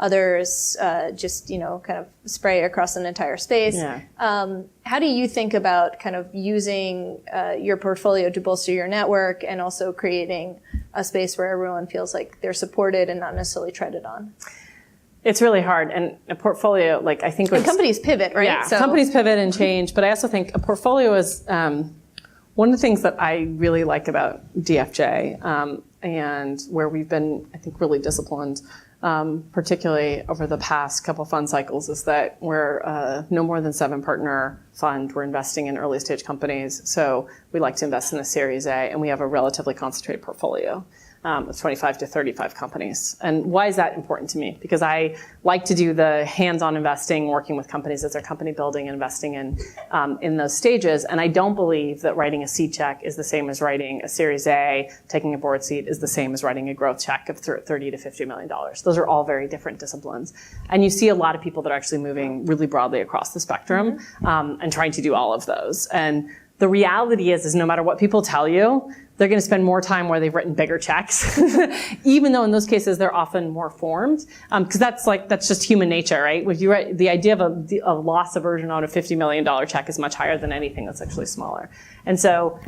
Others just, kind of spray across an entire space. Yeah. How do you think about kind of using your portfolio to bolster your network and also creating a space where everyone feels like they're supported and not necessarily treaded on? It's really hard. And a portfolio, like, I think... And companies pivot, right? Yeah, companies pivot and change. But I also think a portfolio is... one of the things that I really like about DFJ and where we've been, I think, really disciplined, particularly over the past couple fund cycles, is that we're no more than 7-partner fund. We're investing in early stage companies. So we like to invest in a Series A, and we have a relatively concentrated portfolio of 25 to 35 companies. And why is that important to me? Because I like to do the hands-on investing, working with companies as they're company building and investing in those stages. And I don't believe that writing a seed check is the same as writing a Series A, taking a board seat is the same as writing a growth check of $30 to $50 million. Those are all very different disciplines. And you see a lot of people that are actually moving really broadly across the spectrum and trying to do all of those. And the reality is no matter what people tell you, they're going to spend more time where they've written bigger checks, even though in those cases they're often more formed. Because that's just human nature, right? When you write, the idea of a loss aversion on a $50 million check is much higher than anything that's actually smaller. And so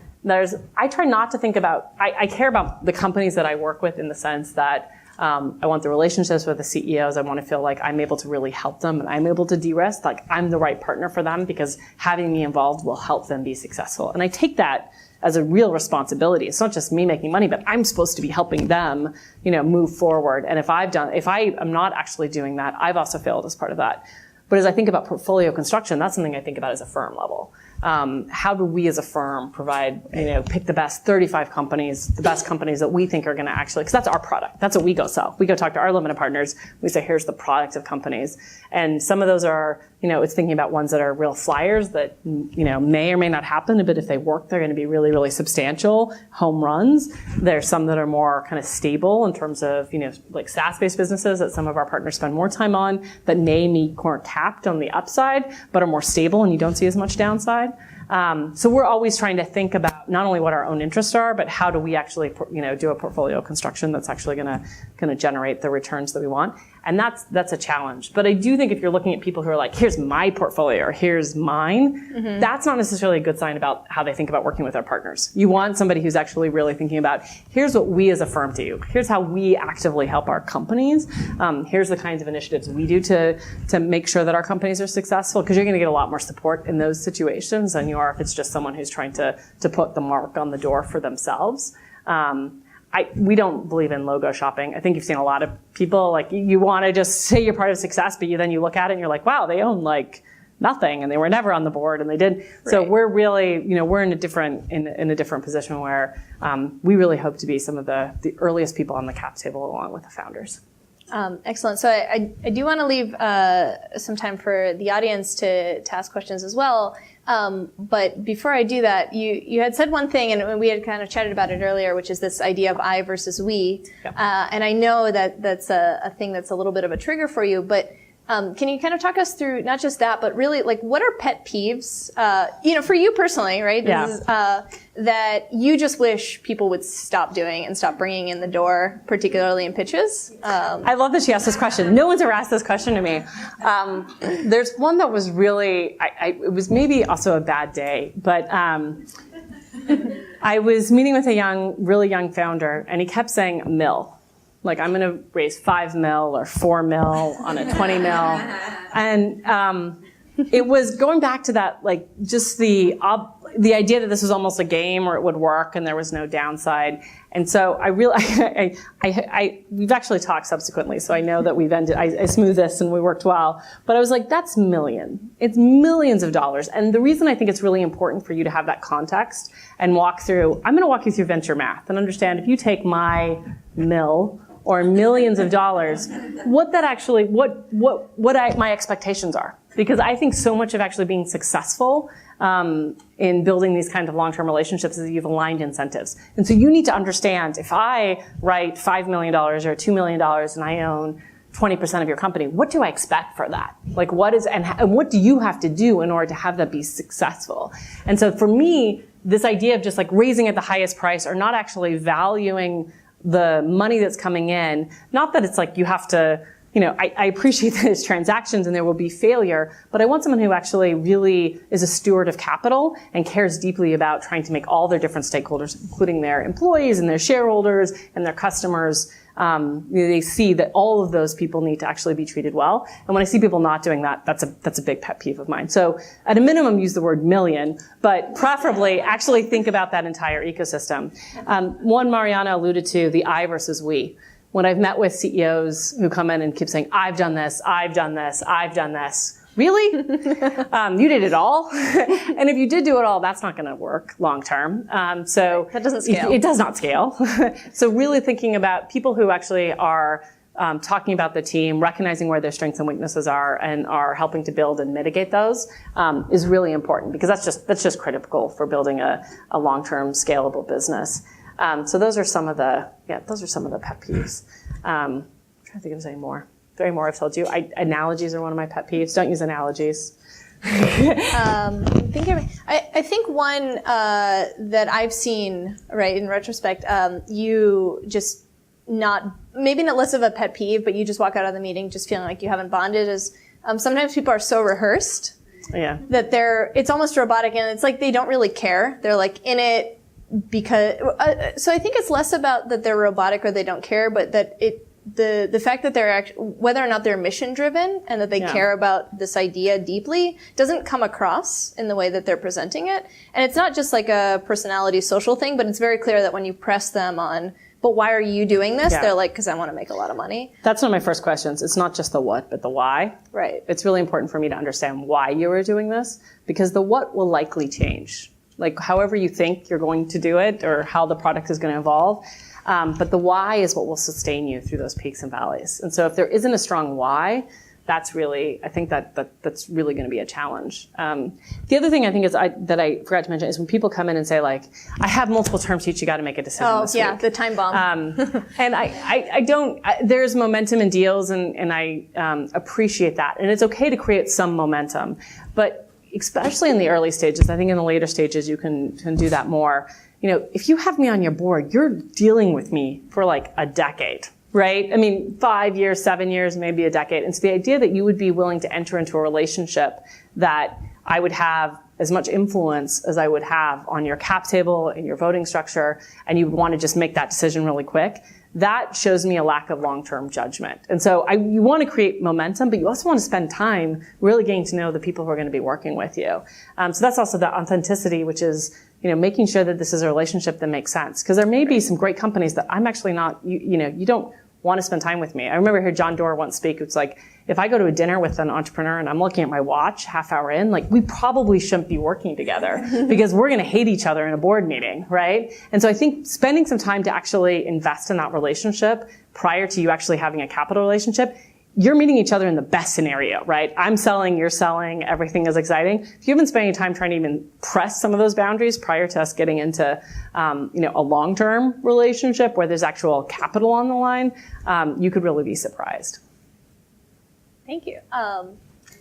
I try not to think about, I care about the companies that I work with in the sense that I want the relationships with the CEOs. I want to feel like I'm able to really help them and I'm able to de-risk, like I'm the right partner for them because having me involved will help them be successful. And I take that as a real responsibility. It's not just me making money, but I'm supposed to be helping them, move forward. And if I am not actually doing that, I've also failed as part of that. But as I think about portfolio construction, that's something I think about as a firm level. How do we as a firm provide, pick the best 35 companies, the best companies that we think are going to actually, because that's our product. That's what we go sell. We go talk to our limited partners. We say, here's the product of companies. And some of those are, it's thinking about ones that are real flyers that, may or may not happen, but if they work, they're going to be really, really substantial home runs. There's some that are more kind of stable in terms of, like SaaS-based businesses that some of our partners spend more time on that may be more capped on the upside, but are more stable and you don't see as much downside. So we're always trying to think about not only what our own interests are, but how do we actually, do a portfolio construction that's actually going to generate the returns that we want. And that's a challenge. But I do think if you're looking at people who are like, here's my portfolio or here's mine, that's not necessarily a good sign about how they think about working with our partners. You want somebody who's actually really thinking about, here's what we as a firm do. Here's how we actively help our companies. Here's the kinds of initiatives we do to make sure that our companies are successful, because you're going to get a lot more support in those situations than you are if it's just someone who's trying to put the mark on the door for themselves. We don't believe in logo shopping. I think you've seen a lot of people, like, you want to just say you're part of success, but then you look at it and you're like, wow, they own like nothing and they were never on the board and they did. Right. So we're really, we're in a different position where we really hope to be some of the earliest people on the cap table along with the founders. Excellent. So I do want to leave some time for the audience to ask questions as well. But before I do that, you had said one thing, and we had kind of chatted about it earlier, which is this idea of I versus we. Yep. And I know that that's a thing that's a little bit of a trigger for you, but can you kind of talk us through not just that, but really, like, what are pet peeves, for you personally, right? This is, that you just wish people would stop doing and stop bringing in the door, particularly in pitches? I love that she asked this question. No one's ever asked this question to me. There's one that was really, it was maybe also a bad day, but I was meeting with a really young founder, and he kept saying mil. Like, I'm going to raise 5 mil or 4 mil on a 20 mil. And it was going back to that, like, just the the idea that this was almost a game where it would work and there was no downside. And so we've actually talked subsequently, so I know that we've ended, I smoothed this and we worked well. But I was like, that's it's millions of dollars. And the reason I think it's really important for you to have that context and I'm going to walk you through venture math and understand if you take my or millions of dollars, what my expectations are. Because I think so much of actually being successful in building these kind of long-term relationships is that you've aligned incentives. And so you need to understand, if I write $5 million or $2 million and I own 20% of your company, what do I expect for that? Like and what do you have to do in order to have that be successful? And so for me, this idea of just like raising at the highest price or not actually valuing the money that's coming in, not that it's like you have to, I appreciate that it's transactions and there will be failure, but I want someone who actually really is a steward of capital and cares deeply about trying to make all their different stakeholders, including their employees and their shareholders and their customers, they see that all of those people need to actually be treated well. And when I see people not doing that, that's a big pet peeve of mine. So at a minimum, use the word million, but preferably actually think about that entire ecosystem. One Maryanna alluded to the I versus we. When I've met with CEOs who come in and keep saying, I've done this, I've done this, I've done this. Really? You did it all? And if you did do it all, that's not going to work long term. So that doesn't scale. It does not scale. So really thinking about people who actually are talking about the team, recognizing where their strengths and weaknesses are, and are helping to build and mitigate those is really important, because that's just critical for building a long-term scalable business. So those are some of the pet peeves. I'm trying to think if there's any more. There are more I've told you. Analogies are one of my pet peeves. Don't use analogies. I think one that I've seen, right, in retrospect, you just maybe not less of a pet peeve, but you just walk out of the meeting just feeling like you haven't bonded, is sometimes people are so rehearsed that it's almost robotic, and it's like they don't really care. They're like in it because, so I think it's less about that they're robotic or they don't care, but that the fact that they're whether or not they're mission driven and that they care about this idea deeply doesn't come across in the way that they're presenting it. And it's not just like a personality social thing, but it's very clear that when you press them on, but why are you doing this? They're like, because I want to make a lot of money. That's one of my first questions. It's not just the what, but the why. Right. It's really important for me to understand why you are doing this, because the what will likely change. Like however you think you're going to do it or how the product is going to evolve. But the why is what will sustain you through those peaks and valleys. And so if there isn't a strong why, that's really, I think that's really going to be a challenge. The other thing I think is that I forgot to mention is when people come in and say like, I have multiple term sheets, you got to make a decision this week. The time bomb. And there's momentum in deals and I appreciate that. And it's okay to create some momentum, but especially in the early stages, I think in the later stages you can do that more. If you have me on your board, you're dealing with me for like a decade, right? I mean, 5 years, 7 years, maybe a decade. And so the idea that you would be willing to enter into a relationship that I would have as much influence as I would have on your cap table and your voting structure, and you would want to just make that decision really quick, that shows me a lack of long-term judgment. And so you want to create momentum, but you also want to spend time really getting to know the people who are going to be working with you. So that's also the authenticity, which is, making sure that this is a relationship that makes sense. Because there may be some great companies that I'm actually not, you don't want to spend time with me. I remember I heard John Doerr once speak. It's like, if I go to a dinner with an entrepreneur and I'm looking at my watch half hour in, like we probably shouldn't be working together because we're going to hate each other in a board meeting, right? And so I think spending some time to actually invest in that relationship prior to you actually having a capital relationship, you're meeting each other in the best scenario, right? I'm selling, you're selling, everything is exciting. If you've been spending time trying to even press some of those boundaries prior to us getting into, a long-term relationship where there's actual capital on the line, you could really be surprised. Thank you.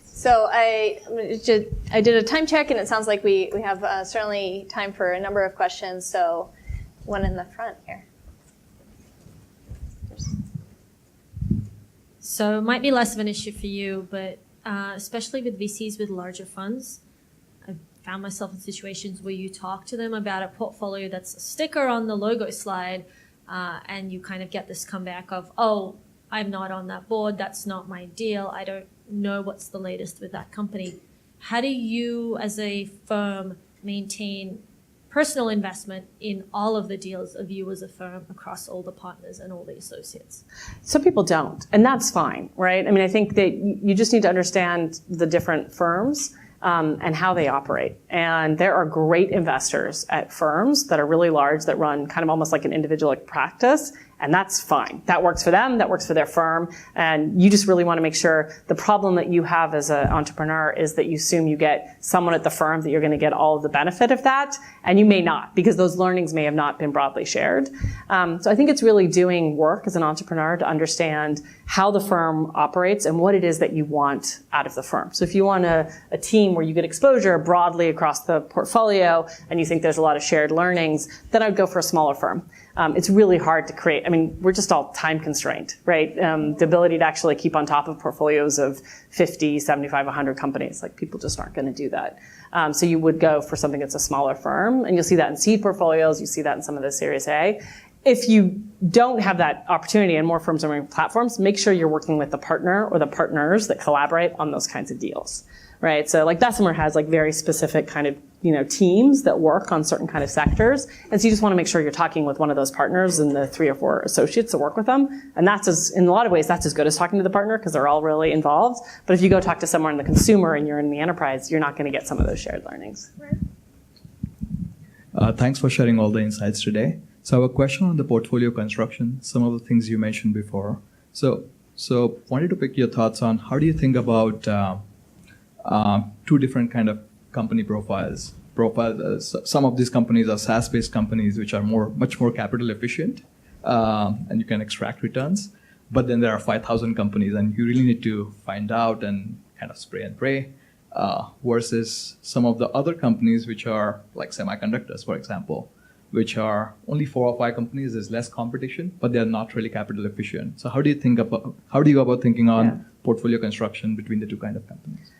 So I did a time check, and it sounds like we have certainly time for a number of questions. So one in the front here. So it might be less of an issue for you, but especially with VCs with larger funds, I've found myself in situations where you talk to them about a portfolio that's a sticker on the logo slide, and you kind of get this comeback of, oh, I'm not on that board, that's not my deal, I don't know what's the latest with that company. How do you as a firm maintain personal investment in all of the deals of you as a firm across all the partners and all the associates? Some people don't, and that's fine, right? I mean, I think that you just need to understand the different firms and how they operate. And there are great investors at firms that are really large that run kind of almost like an individual practice, and that's fine. That works for them, that works for their firm, and you just really want to make sure the problem that you have as an entrepreneur is that you assume you get someone at the firm that you're going to get all of the benefit of that, and you may not, because those learnings may have not been broadly shared. So I think it's really doing work as an entrepreneur to understand how the firm operates and what it is that you want out of the firm. So if you want a team where you get exposure broadly across the portfolio and you think there's a lot of shared learnings, then I would go for a smaller firm. It's really hard to create. I mean, we're just all time constrained, right? The ability to actually keep on top of portfolios of 50, 75, 100 companies, like people just aren't going to do that. So you would go for something that's a smaller firm, and you'll see that in seed portfolios. You see that in some of the Series A. If you don't have that opportunity and more firms are running platforms, make sure you're working with the partner or the partners that collaborate on those kinds of deals, right? So like Bessemer has like very specific kind of, teams that work on certain kind of sectors. And so you just want to make sure you're talking with one of those partners and the 3 or 4 associates that work with them. And in a lot of ways, that's as good as talking to the partner because they're all really involved. But if you go talk to someone in the consumer and you're in the enterprise, you're not going to get some of those shared learnings. Thanks for sharing all the insights today. So I have a question on the portfolio construction, some of the things you mentioned before. So wanted to pick your thoughts on how do you think about 2 different kind of company profiles. Some of these companies are SaaS-based companies, which are much more capital efficient, and you can extract returns. But then there are 5,000 companies, and you really need to find out and kind of spray and pray. Versus some of the other companies, which are like semiconductors, for example, which are only 4 or 5 companies. There's less competition, but they're not really capital efficient. So how do you go about thinking on portfolio construction between the 2 kind of companies?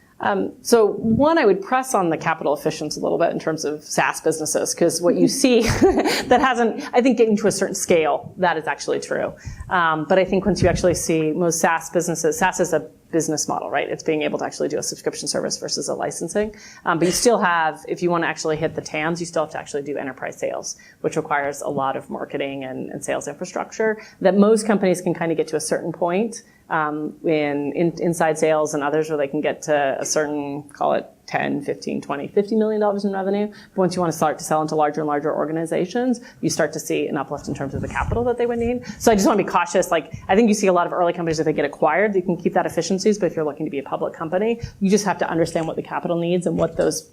So one, I would press on the capital efficiency a little bit in terms of SaaS businesses, because what you see that hasn't, I think, getting to a certain scale, that is actually true. But I think once you actually see most SaaS businesses, SaaS is a business model, right? It's being able to actually do a subscription service versus a licensing. But you still have, if you want to actually hit the TAMs, you still have to actually do enterprise sales, which requires a lot of marketing and sales infrastructure that most companies can kind of get to a certain point inside sales and others where they can get to a certain, call it 10, 15, 20, $50 million in revenue. But once you want to start to sell into larger and larger organizations, you start to see an uplift in terms of the capital that they would need. So I just want to be cautious. Like, I think you see a lot of early companies, if they get acquired, you can keep that efficiencies. But if you're looking to be a public company, you just have to understand what the capital needs and what those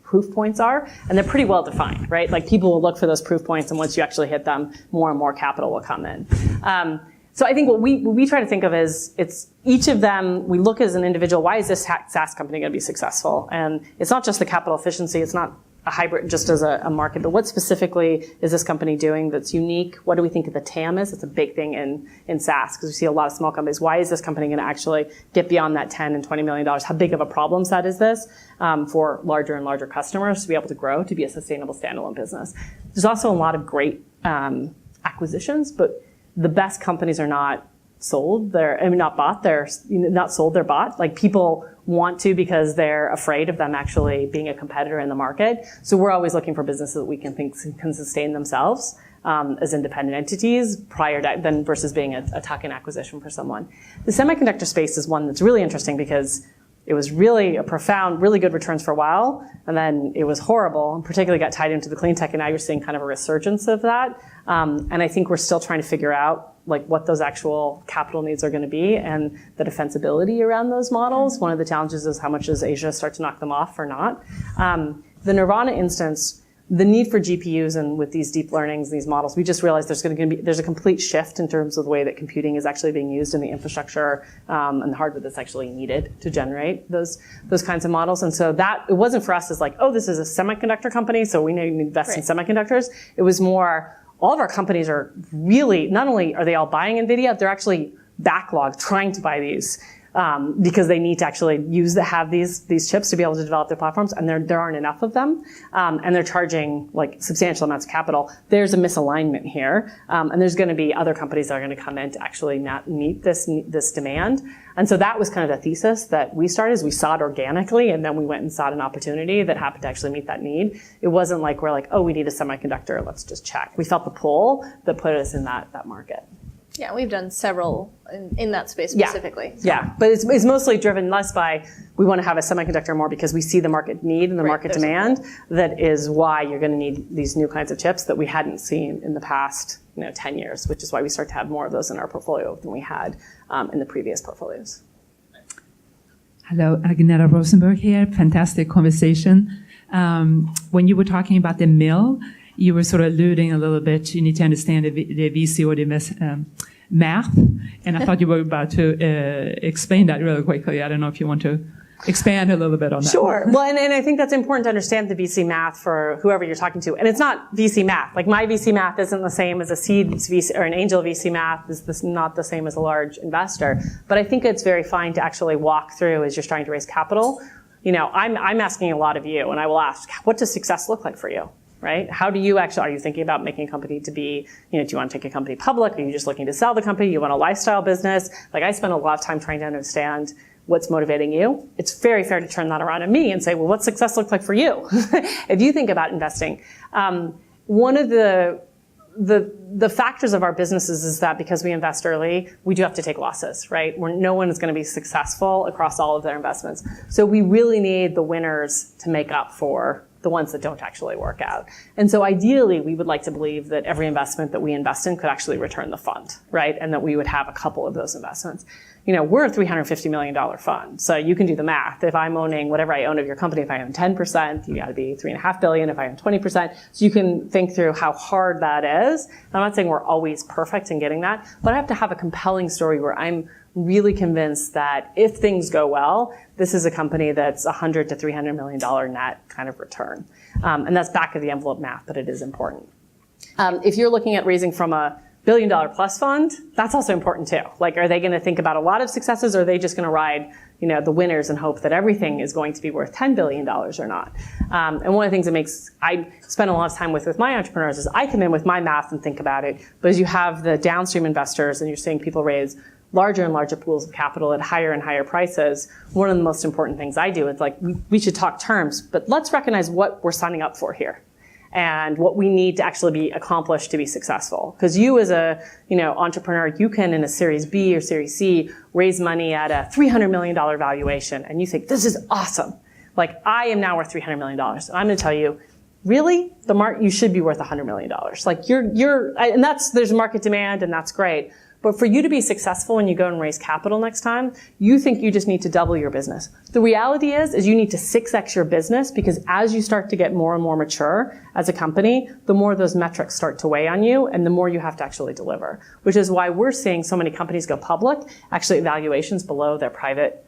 proof points are. And they're pretty well defined, right? Like, people will look for those proof points, and once you actually hit them, more and more capital will come in. So I think what we try to think of is, it's each of them, we look as an individual, why is this SaaS company going to be successful? And it's not just the capital efficiency, it's not a hybrid just as a market, but what specifically is this company doing that's unique? What do we think the TAM is? It's a big thing in SaaS, because we see a lot of small companies. Why is this company going to actually get beyond that $10 and $20 million? How big of a problem set is this for larger and larger customers to be able to grow, to be a sustainable standalone business? There's also a lot of great acquisitions, but the best companies are not sold. Not bought. They're not sold. They're bought. Like, people want to because they're afraid of them actually being a competitor in the market. So we're always looking for businesses that we can think can sustain themselves as independent entities versus being a tuck-in acquisition for someone. The semiconductor space is one that's really interesting because it was really a profound, really good returns for a while, and then it was horrible, and particularly got tied into the clean tech, and now you're seeing kind of a resurgence of that. And I think we're still trying to figure out like what those actual capital needs are going to be and the defensibility around those models. One of the challenges is how much does Asia start to knock them off or not. The Nirvana instance, the need for GPUs and with these deep learnings, these models, we just realized there's a complete shift in terms of the way that computing is actually being used in the infrastructure and the hardware that's actually needed to generate those kinds of models. And so that, it wasn't for us as like, oh, this is a semiconductor company, so we need to invest in semiconductors. It was more, all of our companies are really, not only are they all buying NVIDIA, they're actually backlogged trying to buy these because they need to actually have these chips to be able to develop their platforms, and there aren't enough of them, and they're charging like substantial amounts of capital. There's a misalignment here, and there's going to be other companies that are going to come in to actually not meet this demand. And so that was kind of the thesis that we started. Is we saw it organically, and then we went and sought an opportunity that happened to actually meet that need. It wasn't like we're like, oh, we need a semiconductor, let's just check. We felt the pull that put us in that market. Yeah, we've done several in that space specifically. Yeah, but it's mostly driven less by we want to have a semiconductor more because we see the market need and the market demand. That is why you're going to need these new kinds of chips that we hadn't seen in the past 10 years, which is why we start to have more of those in our portfolio than we had in the previous portfolios. Hello, Agneta Rosenberg here. Fantastic conversation. When you were talking about the mill, you were sort of alluding a little bit, you need to understand the VC or the math, and I thought you were about to explain that really quickly. I don't know if you want to expand a little bit on that. Sure. Well, and I think that's important to understand the VC math for whoever you're talking to. And it's not VC math. Like my VC math isn't the same as a seed VC or an angel VC math is not the same as a large investor. But I think it's very fine to actually walk through as you're trying to raise capital. I'm asking a lot of you, and I will ask, what does success look like for you? Right? How do you actually, are you thinking about making a company to be, do you want to take a company public? Are you just looking to sell the company? You want a lifestyle business? Like I spend a lot of time trying to understand what's motivating you. It's very fair to turn that around on me and say, well, what's success look like for you? If you think about investing, one of the factors of our businesses is that because we invest early, we do have to take losses, right? No one is going to be successful across all of their investments. So we really need the winners to make up for the ones that don't actually work out. And so ideally, we would like to believe that every investment that we invest in could actually return the fund, right? And that we would have a couple of those investments. We're a $350 million fund. So you can do the math. If I'm owning whatever I own of your company, if I own 10%, you got to be $3.5 billion. If I own 20%, so you can think through how hard that is. I'm not saying we're always perfect in getting that, but I have to have a compelling story where I'm really convinced that if things go well, this is a company that's $100 to $300 million net kind of return. And that's back of the envelope math, but it is important. If you're looking at raising from a $1 billion plus fund, that's also important too. Like, are they going to think about a lot of successes, or are they just going to ride, the winners and hope that everything is going to be worth $10 billion or not? And one of the things that I spend a lot of time with my entrepreneurs is I come in with my math and think about it, but as you have the downstream investors and you're seeing people raise larger and larger pools of capital at higher and higher prices, one of the most important things I do is like, we should talk terms, but let's recognize what we're signing up for here and what we need to actually be accomplished to be successful. Because you as a entrepreneur, you can in a Series B or Series C raise money at a $300 million valuation, and you think, this is awesome. Like, I am now worth $300 million. And I'm going to tell you, really, you should be worth $100 million. Like and there's market demand, and that's great. But for you to be successful when you go and raise capital next time, you think you just need to double your business. The reality is you need to 6x your business, because as you start to get more and more mature as a company, the more those metrics start to weigh on you and the more you have to actually deliver, which is why we're seeing so many companies go public, actually valuations below their private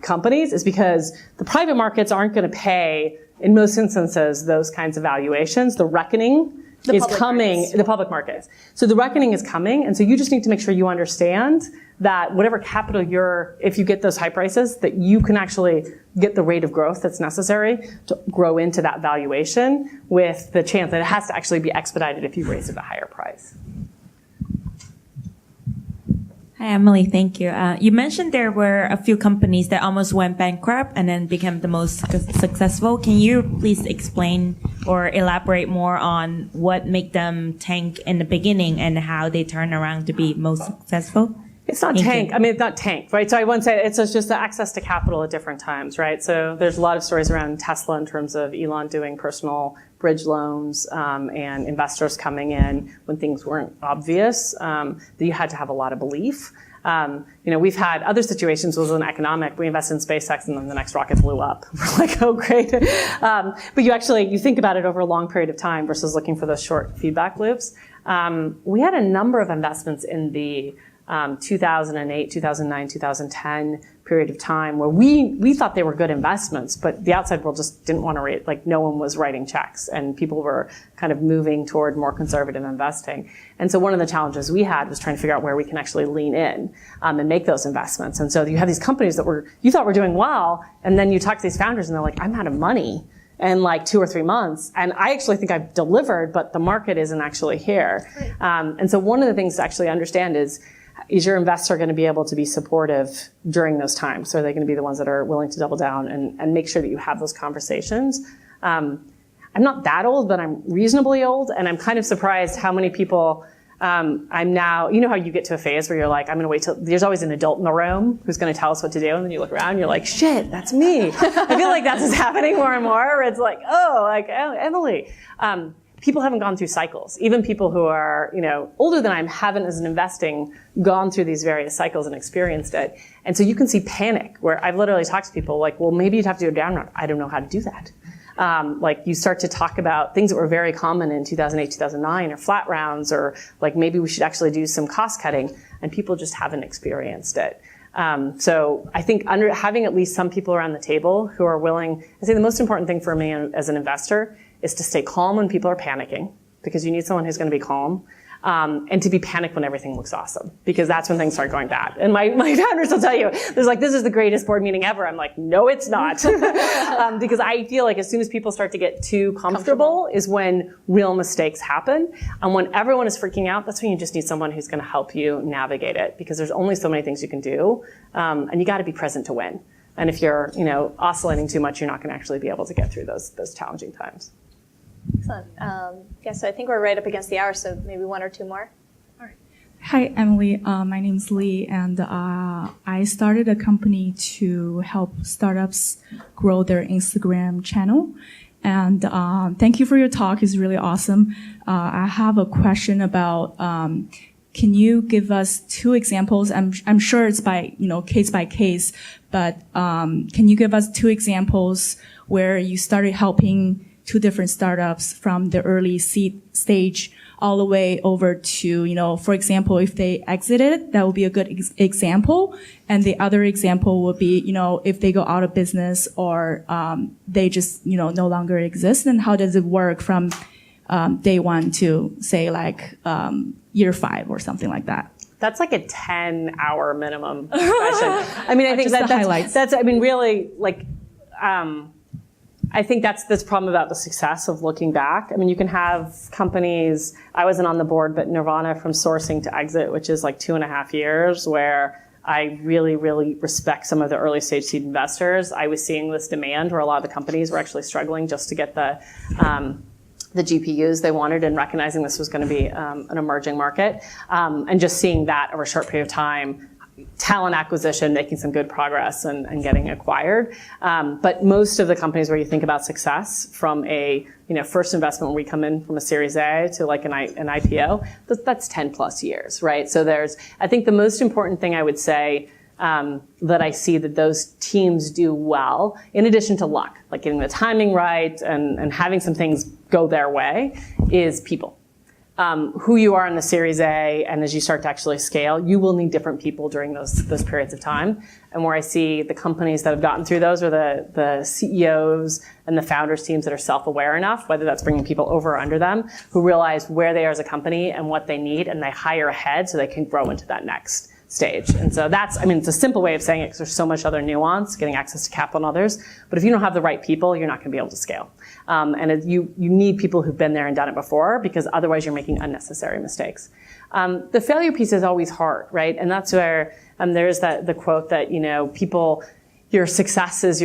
companies, is because the private markets aren't going to pay, in most instances, those kinds of valuations. The reckoning is coming, the public markets. So the reckoning is coming, and so you just need to make sure you understand that whatever capital if you get those high prices, that you can actually get the rate of growth that's necessary to grow into that valuation, with the chance that it has to actually be expedited if you raise it at a higher price. Hi, Emily. Thank you. You mentioned there were a few companies that almost went bankrupt and then became the most successful. Can you please explain or elaborate more on what made them tank in the beginning and how they turn around to be most successful? It's not tank. I mean, it's not tank, right? So I wouldn't say it's just the access to capital at different times, right? So there's a lot of stories around Tesla in terms of Elon doing personal bridge loans, and investors coming in when things weren't obvious, that you had to have a lot of belief. We've had other situations was an economic. We invested in SpaceX, and then the next rocket blew up. We're like, oh, great. But you think about it over a long period of time versus looking for those short feedback loops. We had a number of investments in the 2008, 2009, 2010 period of time where we thought they were good investments, but the outside world just didn't want to rate, like no one was writing checks and people were kind of moving toward more conservative investing. And so one of the challenges we had was trying to figure out where we can actually lean in and make those investments. And so you have these companies that you thought were doing well, and then you talk to these founders and they're like, I'm out of money in like 2 or 3 months. And I actually think I've delivered, but the market isn't actually here. And so one of the things to actually understand is your investor going to be able to be supportive during those times? So are they going to be the ones that are willing to double down and make sure that you have those conversations? I'm not that old, but I'm reasonably old, and I'm kind of surprised how many people I'm now, you know how you get to a phase where you're like, I'm going to wait till, there's always an adult in the room who's going to tell us what to do, and then you look around and you're like, shit, that's me. I feel like that's what's happening more and more, where it's like, oh, Emily. People haven't gone through cycles. Even people who are, older than I haven't, as an investing, gone through these various cycles and experienced it. And so you can see panic, where I've literally talked to people like, well, maybe you'd have to do a down round. I don't know how to do that. Like you start to talk about things that were very common in 2008, 2009, or flat rounds, or like maybe we should actually do some cost cutting, and people just haven't experienced it. So I think having at least some people around the table who are willing, I say the most important thing for me as an investor is to stay calm when people are panicking, because you need someone who's going to be calm, and to be panicked when everything looks awesome, because that's when things start going bad. And my founders will tell you, there's like, this is the greatest board meeting ever. I'm like, no, it's not. Because I feel like as soon as people start to get too comfortable is when real mistakes happen. And when everyone is freaking out, that's when you just need someone who's going to help you navigate it, because there's only so many things you can do. And you got to be present to win. And if you're, oscillating too much, you're not going to actually be able to get through those challenging times. Excellent. So I think we're right up against the hour, so maybe 1 or 2 more. All right. Hi, Emily. My name's Lee, and I started a company to help startups grow their Instagram channel. And thank you for your talk. It's really awesome. I have a question about, can you give us 2 examples? I'm sure it's by, case by case, but can you give us 2 examples where you started helping 2 different startups from the early seed stage all the way over to, for example, if they exited, that would be a good example. And the other example would be, if they go out of business or they just, no longer exist, then how does it work from day 1 to, say, like year 5 or something like that? That's like a 10-hour minimum session. I mean, I think that's really, like, I think that's the problem about the success of looking back. I mean, you can have companies, I wasn't on the board, but Nirvana, from sourcing to exit, which is like 2.5 years, where I really, really respect some of the early stage seed investors. I was seeing this demand where a lot of the companies were actually struggling just to get the GPUs they wanted, and recognizing this was going to be an emerging market, and just seeing that over a short period of time, talent acquisition, making some good progress and getting acquired. But most of the companies where you think about success from a, first investment, when we come in from a Series A to like an IPO, that's 10 plus years, right? So I think the most important thing I would say that I see that those teams do well, in addition to luck, like getting the timing right and having some things go their way, is people. Who you are in the Series A, and as you start to actually scale, you will need different people during those periods of time. And where I see the companies that have gotten through those are the CEOs and the founders teams that are self-aware enough, whether that's bringing people over or under them, who realize where they are as a company and what they need, and they hire ahead so they can grow into that next stage. And so it's a simple way of saying it, because there's so much other nuance, getting access to capital and others. But if you don't have the right people, you're not going to be able to scale. You need people who've been there and done it before, because otherwise you're making unnecessary mistakes. The failure piece is always hard, right? And that's where there's the quote that, your successes,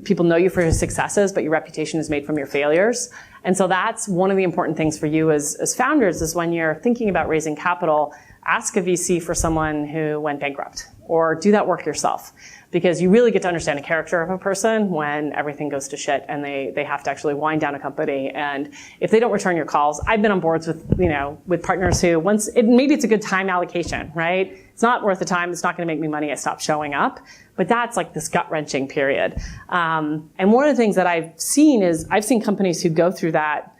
people know you for your successes, but your reputation is made from your failures. And so that's one of the important things for you as founders, is when you're thinking about raising capital, ask a VC for someone who went bankrupt, or do that work yourself, because you really get to understand the character of a person when everything goes to shit and they have to actually wind down a company. And if they don't return your calls, I've been on boards with partners who, maybe it's a good time allocation, right? It's not worth the time. It's not going to make me money. I stop showing up. But that's like this gut-wrenching period. And one of the things that I've seen is I've seen companies who go through that,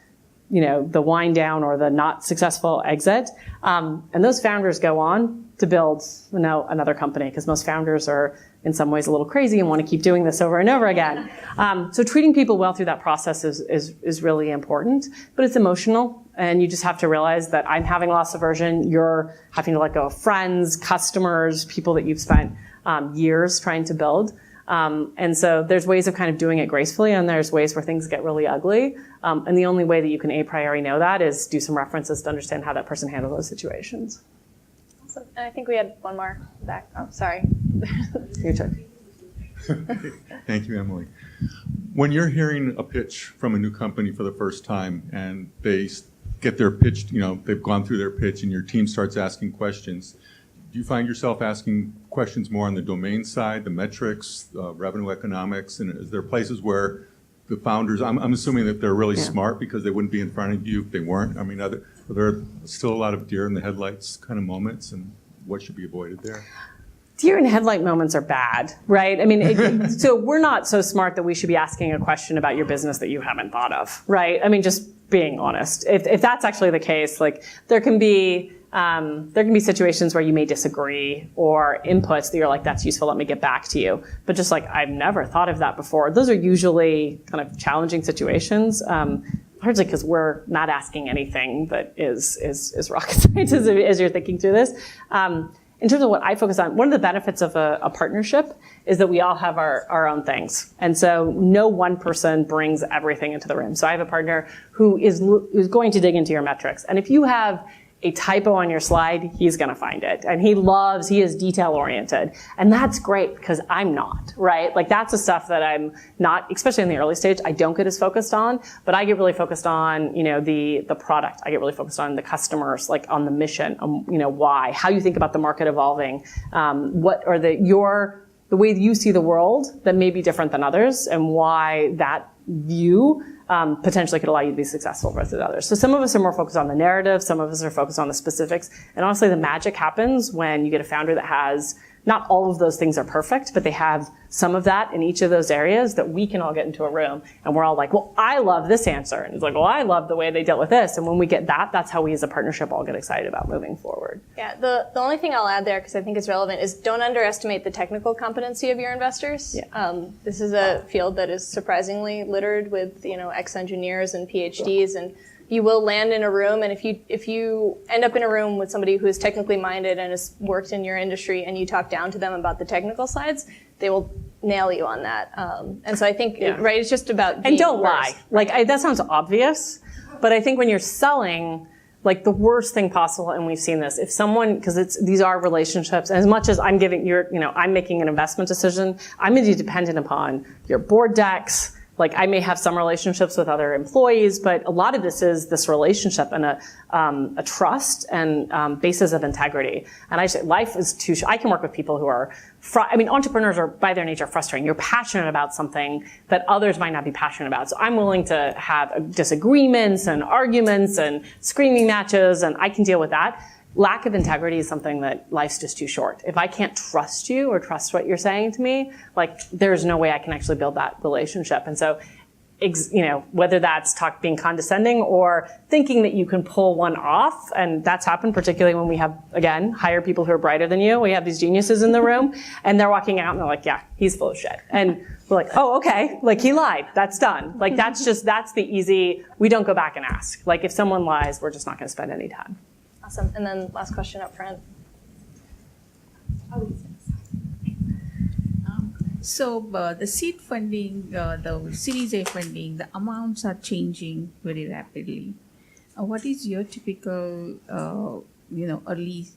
the wind down or the not successful exit. And those founders go on to build, another company, because most founders are, in some ways a little crazy and want to keep doing this over and over again. So treating people well through that process is really important, but it's emotional. And you just have to realize that I'm having loss aversion. You're having to let go of friends, customers, people that you've spent years trying to build. And so there's ways of kind of doing it gracefully, and there's ways where things get really ugly. And the only way that you can a priori know that is do some references to understand how that person handled those situations. Awesome. And I think we had one more back. Oh, sorry. Your turn. Thank you, Emily. When you're hearing a pitch from a new company for the first time and they get their pitch, they've gone through their pitch and your team starts asking questions, do you find yourself asking questions more on the domain side, the metrics, revenue economics, and is there places where the founders, I'm assuming that they're really smart because they wouldn't be in front of you if they weren't. I mean, are there still a lot of deer in the headlights kind of moments, and what should be avoided there? Deer in headlight moments are bad, right? I mean, so we're not so smart that we should be asking a question about your business that you haven't thought of, right? I mean, just being honest. If that's actually the case, like there can be situations where you may disagree or inputs that you're like, that's useful, let me get back to you. But just like, I've never thought of that before. Those are usually kind of challenging situations, largely because we're not asking anything that is rocket science as you're thinking through this. In terms of what I focus on, one of the benefits of a partnership is that we all have our own things. And so no one person brings everything into the room. So I have a partner who is going to dig into your metrics. And if you have a typo on your slide, he's going to find it. And he is detail oriented. And that's great because I'm not, right? Like that's the stuff that I'm not, especially in the early stage, I don't get as focused on, but I get really focused on, the product. I get really focused on the customers, like on the mission, why, how you think about the market evolving, what are the way that you see the world that may be different than others, and why that view potentially could allow you to be successful versus others. So some of us are more focused on the narrative, some of us are focused on the specifics, and honestly the magic happens when you get a founder that has, not all of those things are perfect, but they have some of that in each of those areas that we can all get into a room and we're all like, well, I love this answer. And it's like, well, I love the way they dealt with this. And when we get that, that's how we as a partnership all get excited about moving forward. Yeah, the only thing I'll add there, because I think it's relevant, is don't underestimate the technical competency of your investors. Yeah. This is a field that is surprisingly littered with, ex-engineers and PhDs, and you will land in a room, and if you end up in a room with somebody who is technically minded and has worked in your industry and you talk down to them about the technical sides, they will nail you on that. And so I think, right, it's just about being and don't worse. lie. Like, that sounds obvious, but I think when you're selling, like the worst thing possible, and we've seen this, if someone, because these are relationships, as much as I'm giving I'm making an investment decision, I'm going to be dependent upon your board decks. Like I may have some relationships with other employees, but a lot of this is this relationship and a trust and basis of integrity. And I say life is too. I can work with people who are. Entrepreneurs are by their nature frustrating. You're passionate about something that others might not be passionate about. So I'm willing to have disagreements and arguments and screaming matches, and I can deal with that. Lack of integrity is something that life's just too short. If I can't trust you or trust what you're saying to me, like there's no way I can actually build that relationship. And so, whether that's being condescending or thinking that you can pull one off, and that's happened particularly when we have, again, hire people who are brighter than you. We have these geniuses in the room and they're walking out and they're like, yeah, he's full of shit. And we're like, oh, okay. Like he lied. That's done. Like that's the easy, we don't go back and ask. Like if someone lies, we're just not going to spend any time. Awesome. And then last question up front. So the seed funding, the Series A funding, the amounts are changing very rapidly. What is your typical, early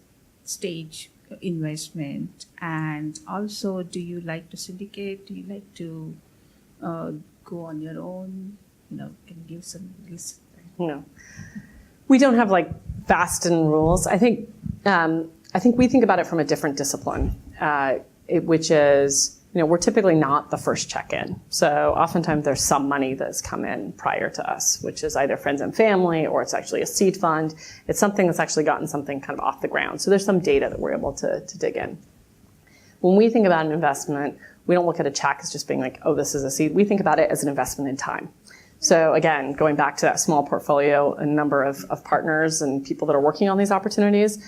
stage investment? And also, do you like to syndicate? Do you like to go on your own? Can you give some list? No. We don't have fast and rules. I think we think about it from a different discipline, which is, we're typically not the first check-in. So oftentimes there's some money that's come in prior to us, which is either friends and family or it's actually a seed fund. It's something that's actually gotten something kind of off the ground. So there's some data that we're able to dig in. When we think about an investment, we don't look at a check as just being like, oh, this is a seed. We think about it as an investment in time. So again, going back to that small portfolio, a number of partners and people that are working on these opportunities,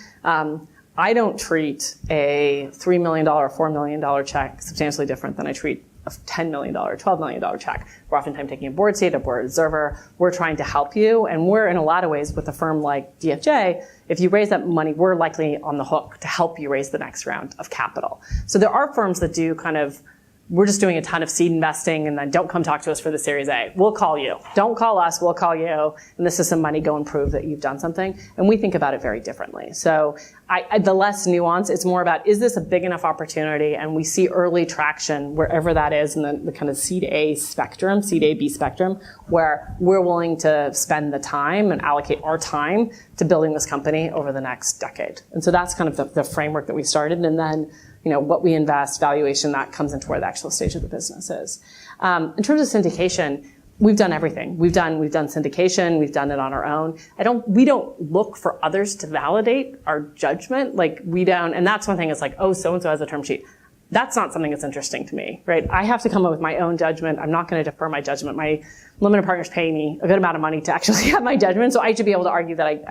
I don't treat a $3 million or $4 million check substantially different than I treat a $10 million, $12 million check. We're oftentimes taking a board seat, a board observer. We're trying to help you. And we're, in a lot of ways, with a firm like DFJ, if you raise that money, we're likely on the hook to help you raise the next round of capital. So there are firms that do kind of, we're just doing a ton of seed investing and then don't come talk to us for the Series A. We'll call you. Don't call us, we'll call you. And this is some money, go and prove that you've done something. And we think about it very differently. So the less nuance, it's more about, is this a big enough opportunity? And we see early traction wherever that is in the kind of seed A spectrum, seed A, B spectrum, where we're willing to spend the time and allocate our time to building this company over the next decade. And so that's kind of the framework that we started. And then what we invest, valuation, that comes into where the actual stage of the business is. In terms of syndication, we've done everything. We've done syndication. We've done it on our own. We don't look for others to validate our judgment. And that's one thing. It's like, oh, so-and-so has a term sheet. That's not something that's interesting to me, right? I have to come up with my own judgment. I'm not going to defer my judgment. My limited partners pay me a good amount of money to actually have my judgment, so I should be able to argue that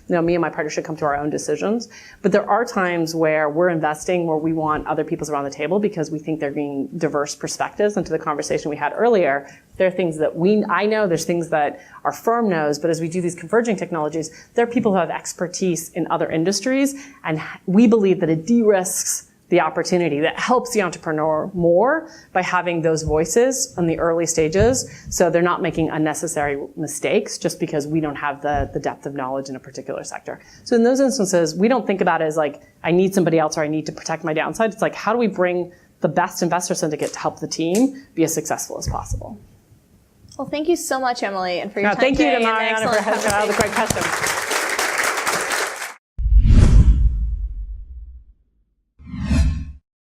me and my partner should come to our own decisions. But there are times where we're investing where we want other people's around the table because we think they're bringing diverse perspectives. And to the conversation we had earlier, there are things that I know, there's things that our firm knows, but as we do these converging technologies, there are people who have expertise in other industries, and we believe that it de-risks the opportunity, that helps the entrepreneur more by having those voices in the early stages, so they're not making unnecessary mistakes just because we don't have the depth of knowledge in a particular sector. So in those instances, we don't think about it as like, I need somebody else or I need to protect my downside. It's like, how do we bring the best investor syndicate to help the team be as successful as possible? Well, thank you so much, Emily, and for your time Thank you today to and the Maryanna excellent for having all the conversation. great questions.